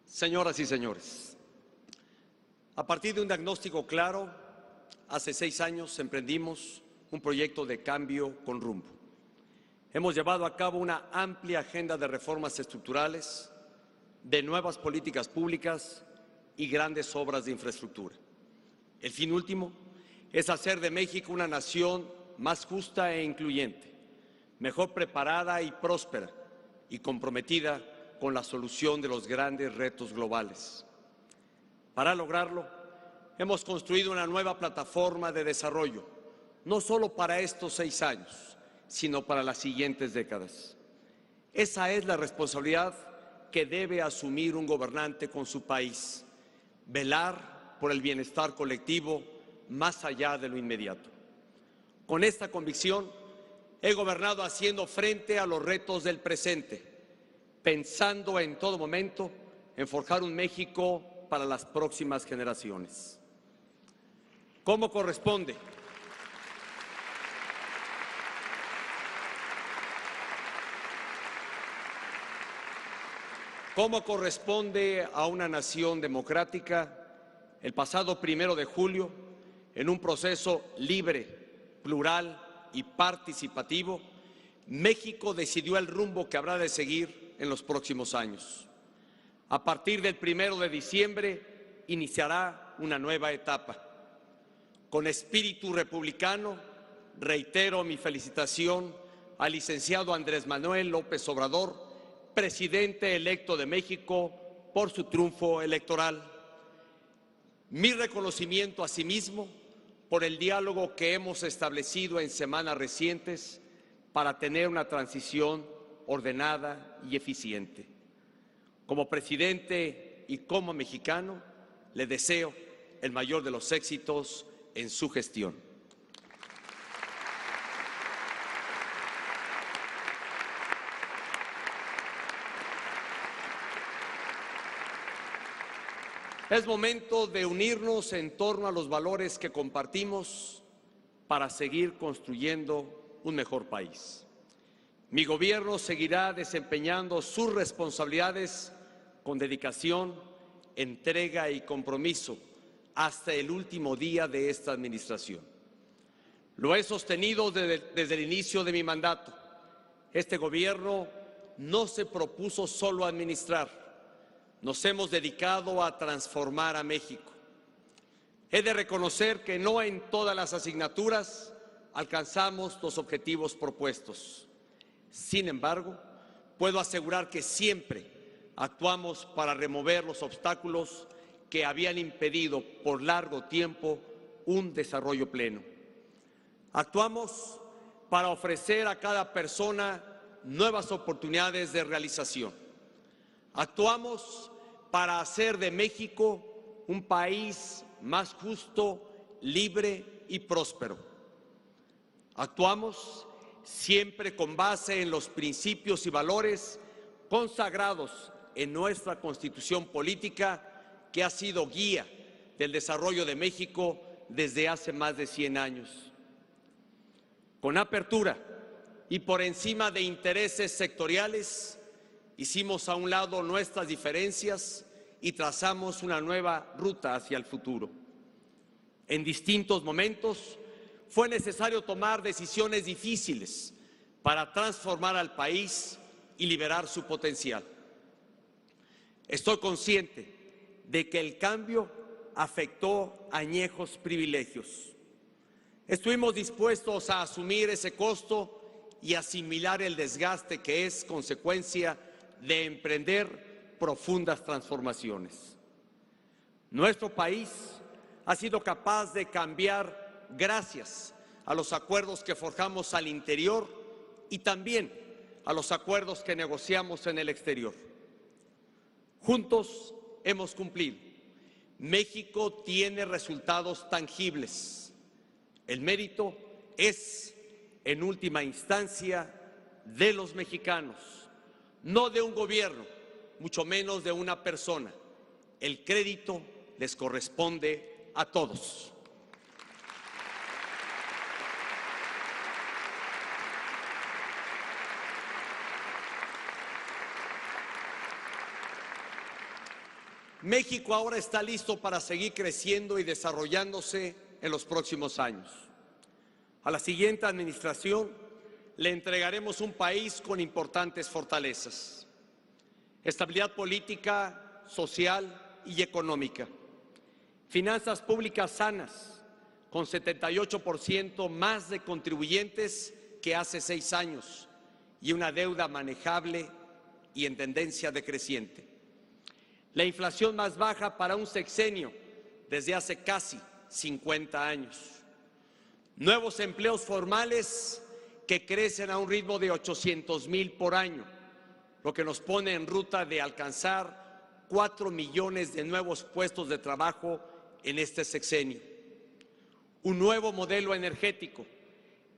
Speaker 3: Señoras y señores, a partir de un diagnóstico claro, hace 6 años emprendimos un proyecto de cambio con rumbo. Hemos llevado a cabo una amplia agenda de reformas estructurales, de nuevas políticas públicas y grandes obras de infraestructura. El fin último es hacer de México una nación más justa e incluyente, mejor preparada y próspera y comprometida con la solución de los grandes retos globales. Para lograrlo, hemos construido una nueva plataforma de desarrollo, no solo para estos 6 años, sino para las siguientes décadas. Esa es la responsabilidad que debe asumir un gobernante con su país, velar por el bienestar colectivo más allá de lo inmediato. Con esta convicción, he gobernado haciendo frente a los retos del presente, pensando en todo momento en forjar un México para las próximas generaciones. ¿Cómo corresponde? ¿Cómo corresponde a una nación democrática? El pasado 1 de julio, en un proceso libre, plural y participativo, México decidió el rumbo que habrá de seguir en los próximos años. A partir del 1 de diciembre iniciará una nueva etapa. Con espíritu republicano, reitero mi felicitación al licenciado Andrés Manuel López Obrador, presidente electo de México, por su triunfo electoral. Mi reconocimiento asimismo por el diálogo que hemos establecido en semanas recientes para tener una transición ordenada y eficiente. Como presidente y como mexicano, le deseo el mayor de los éxitos en su gestión. Es momento de unirnos en torno a los valores que compartimos para seguir construyendo un mejor país. Mi gobierno seguirá desempeñando sus responsabilidades con dedicación, entrega y compromiso hasta el último día de esta administración. Lo he sostenido desde el inicio de mi mandato. Este gobierno no se propuso solo administrar, nos hemos dedicado a transformar a México. He de reconocer que no en todas las asignaturas alcanzamos los objetivos propuestos. Sin embargo, puedo asegurar que siempre actuamos para remover los obstáculos que habían impedido por largo tiempo un desarrollo pleno. Actuamos para ofrecer a cada persona nuevas oportunidades de realización. Actuamos para hacer de México un país más justo, libre y próspero. Actuamos siempre con base en los principios y valores consagrados en nuestra Constitución política, que ha sido guía del desarrollo de México desde hace más de 100 años. Con apertura y por encima de intereses sectoriales, hicimos a un lado nuestras diferencias y trazamos una nueva ruta hacia el futuro. En distintos momentos fue necesario tomar decisiones difíciles para transformar al país y liberar su potencial. Estoy consciente de que el cambio afectó añejos privilegios. Estuvimos dispuestos a asumir ese costo y asimilar el desgaste que es consecuencia de emprender profundas transformaciones. Nuestro país ha sido capaz de cambiar gracias a los acuerdos que forjamos al interior y también a los acuerdos que negociamos en el exterior. Juntos hemos cumplido. México tiene resultados tangibles. El mérito es, en última instancia, de los mexicanos, no de un gobierno, mucho menos de una persona. El crédito les corresponde a todos. México ahora está listo para seguir creciendo y desarrollándose en los próximos años. A la siguiente administración le entregaremos un país con importantes fortalezas: estabilidad política, social y económica, finanzas públicas sanas, con 78% más de contribuyentes que hace 6 años y una deuda manejable y en tendencia decreciente. La inflación más baja para un sexenio desde hace casi 50 años. Nuevos empleos formales que crecen a un ritmo de 800,000 por año, lo que nos pone en ruta de alcanzar 4 millones de nuevos puestos de trabajo en este sexenio. Un nuevo modelo energético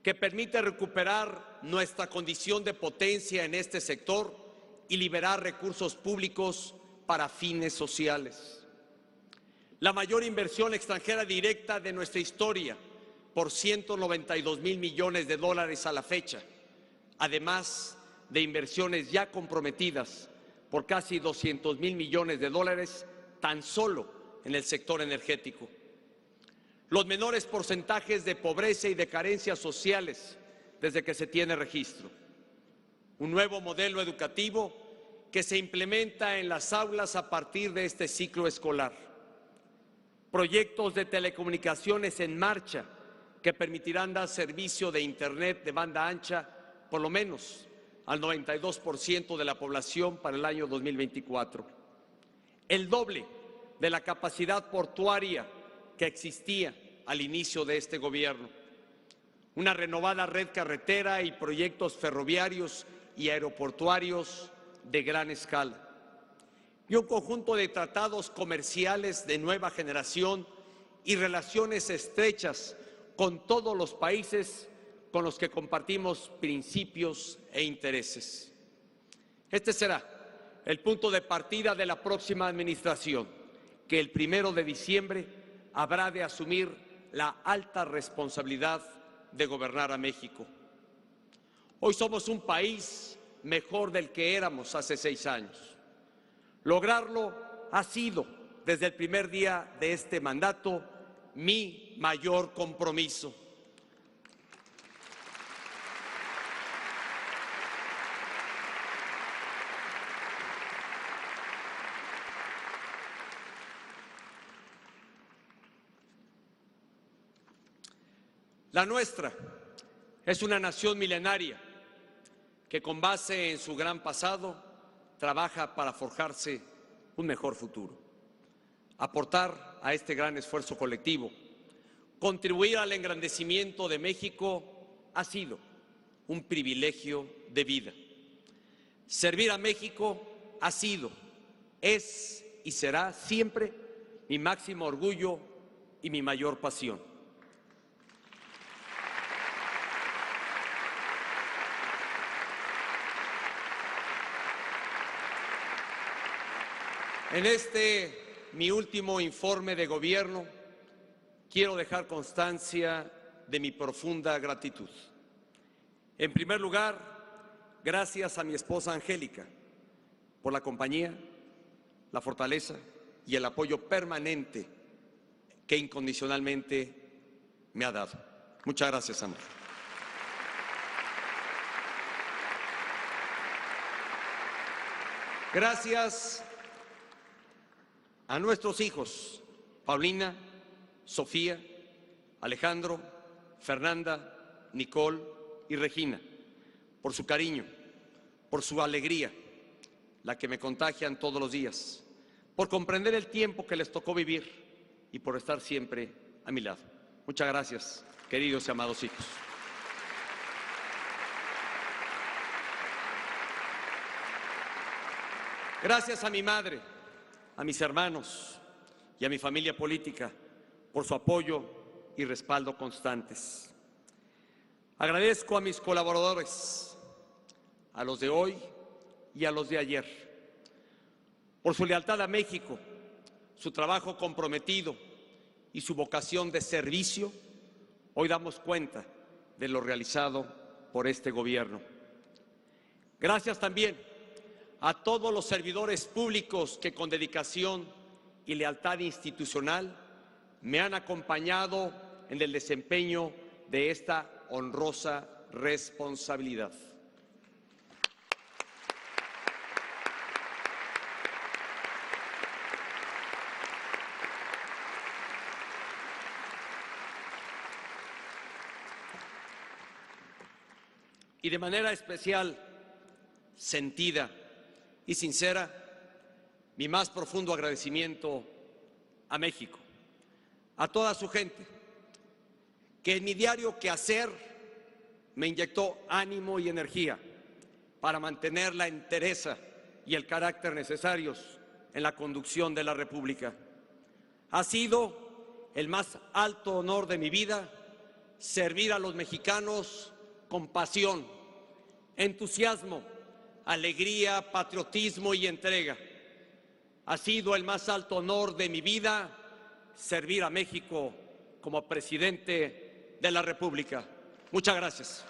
Speaker 3: que permite recuperar nuestra condición de potencia en este sector y liberar recursos públicos para fines sociales. La mayor inversión extranjera directa de nuestra historia, por 192,000 millones de dólares a la fecha, además de inversiones ya comprometidas por casi 200,000 millones de dólares tan solo en el sector energético. Los menores porcentajes de pobreza y de carencias sociales desde que se tiene registro. Un nuevo modelo educativo que se implementa en las aulas a partir de este ciclo escolar. Proyectos de telecomunicaciones en marcha que permitirán dar servicio de Internet de banda ancha por lo menos al 92% de la población para el año 2024. El doble de la capacidad portuaria que existía al inicio de este gobierno. Una renovada red carretera y proyectos ferroviarios y aeroportuarios de gran escala, y un conjunto de tratados comerciales de nueva generación y relaciones estrechas con todos los países con los que compartimos principios e intereses. Este será el punto de partida de la próxima administración, que el 1 de diciembre habrá de asumir la alta responsabilidad de gobernar a México. Hoy somos un país mejor del que éramos hace 6 años. Lograrlo ha sido, desde el primer día de este mandato, mi mayor compromiso. La nuestra es una nación milenaria que con base en su gran pasado trabaja para forjarse un mejor futuro. Aportar a este gran esfuerzo colectivo, contribuir al engrandecimiento de México ha sido un privilegio de vida. Servir a México ha sido, es y será siempre mi máximo orgullo y mi mayor pasión. En mi último informe de gobierno, quiero dejar constancia de mi profunda gratitud. En primer lugar, gracias a mi esposa Angélica por la compañía, la fortaleza y el apoyo permanente que incondicionalmente me ha dado. Muchas gracias, amor. Gracias a nuestros hijos, Paulina, Sofía, Alejandro, Fernanda, Nicole y Regina, por su cariño, por su alegría, la que me contagian todos los días, por comprender el tiempo que les tocó vivir y por estar siempre a mi lado. Muchas gracias, queridos y amados hijos. Gracias a mi madre, a mis hermanos y a mi familia política por su apoyo y respaldo constantes. Agradezco a mis colaboradores, a los de hoy y a los de ayer, por su lealtad a México, su trabajo comprometido y su vocación de servicio. Hoy damos cuenta de lo realizado por este gobierno. Gracias también a todos los servidores públicos que con dedicación y lealtad institucional me han acompañado en el desempeño de esta honrosa responsabilidad. Y de manera especial, sentida y sincera, mi más profundo agradecimiento a México, a toda su gente, que en mi diario quehacer me inyectó ánimo y energía para mantener la entereza y el carácter necesarios en la conducción de la República. Ha sido el más alto honor de mi vida servir a los mexicanos con pasión, entusiasmo, alegría, patriotismo y entrega. Ha sido el más alto honor de mi vida servir a México como presidente de la República. Muchas gracias.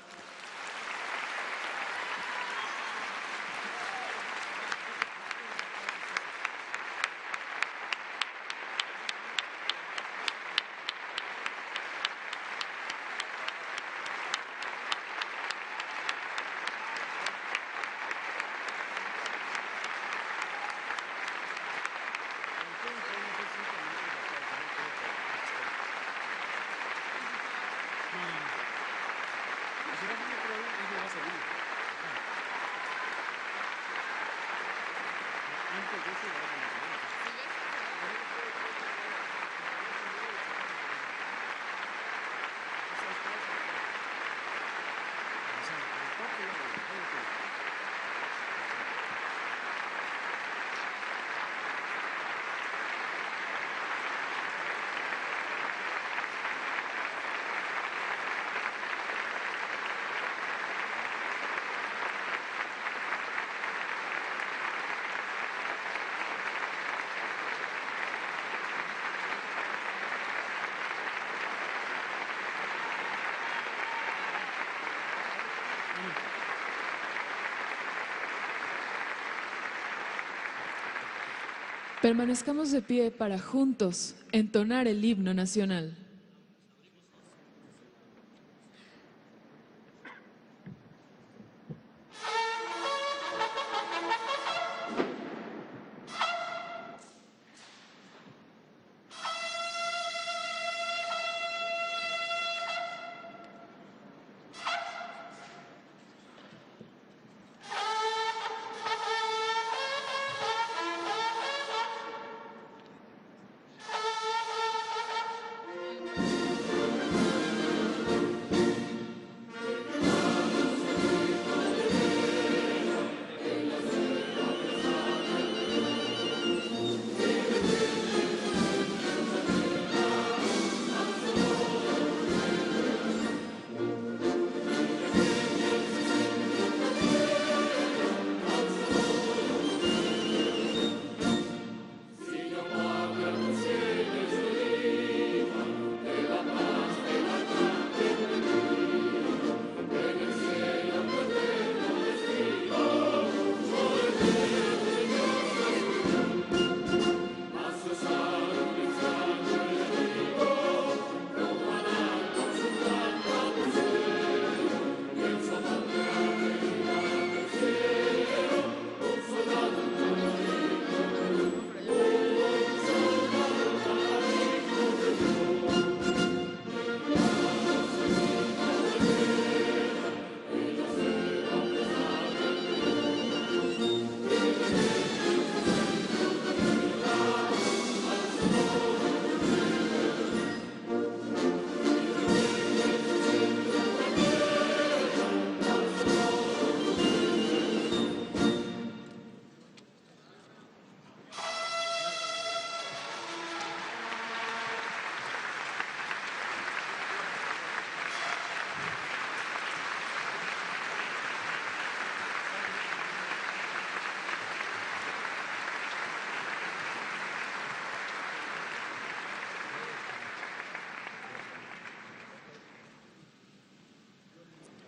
Speaker 2: Permanezcamos de pie para juntos entonar el himno nacional.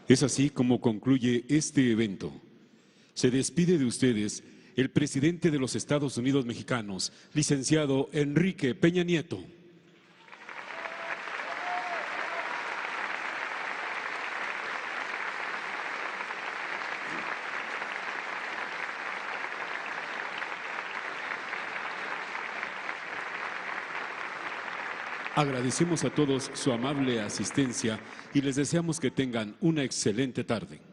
Speaker 1: Es así como concluye este evento. Se despide de ustedes el presidente de los Estados Unidos Mexicanos, licenciado Enrique Peña Nieto. Agradecemos a todos su amable asistencia y les deseamos que tengan una excelente tarde.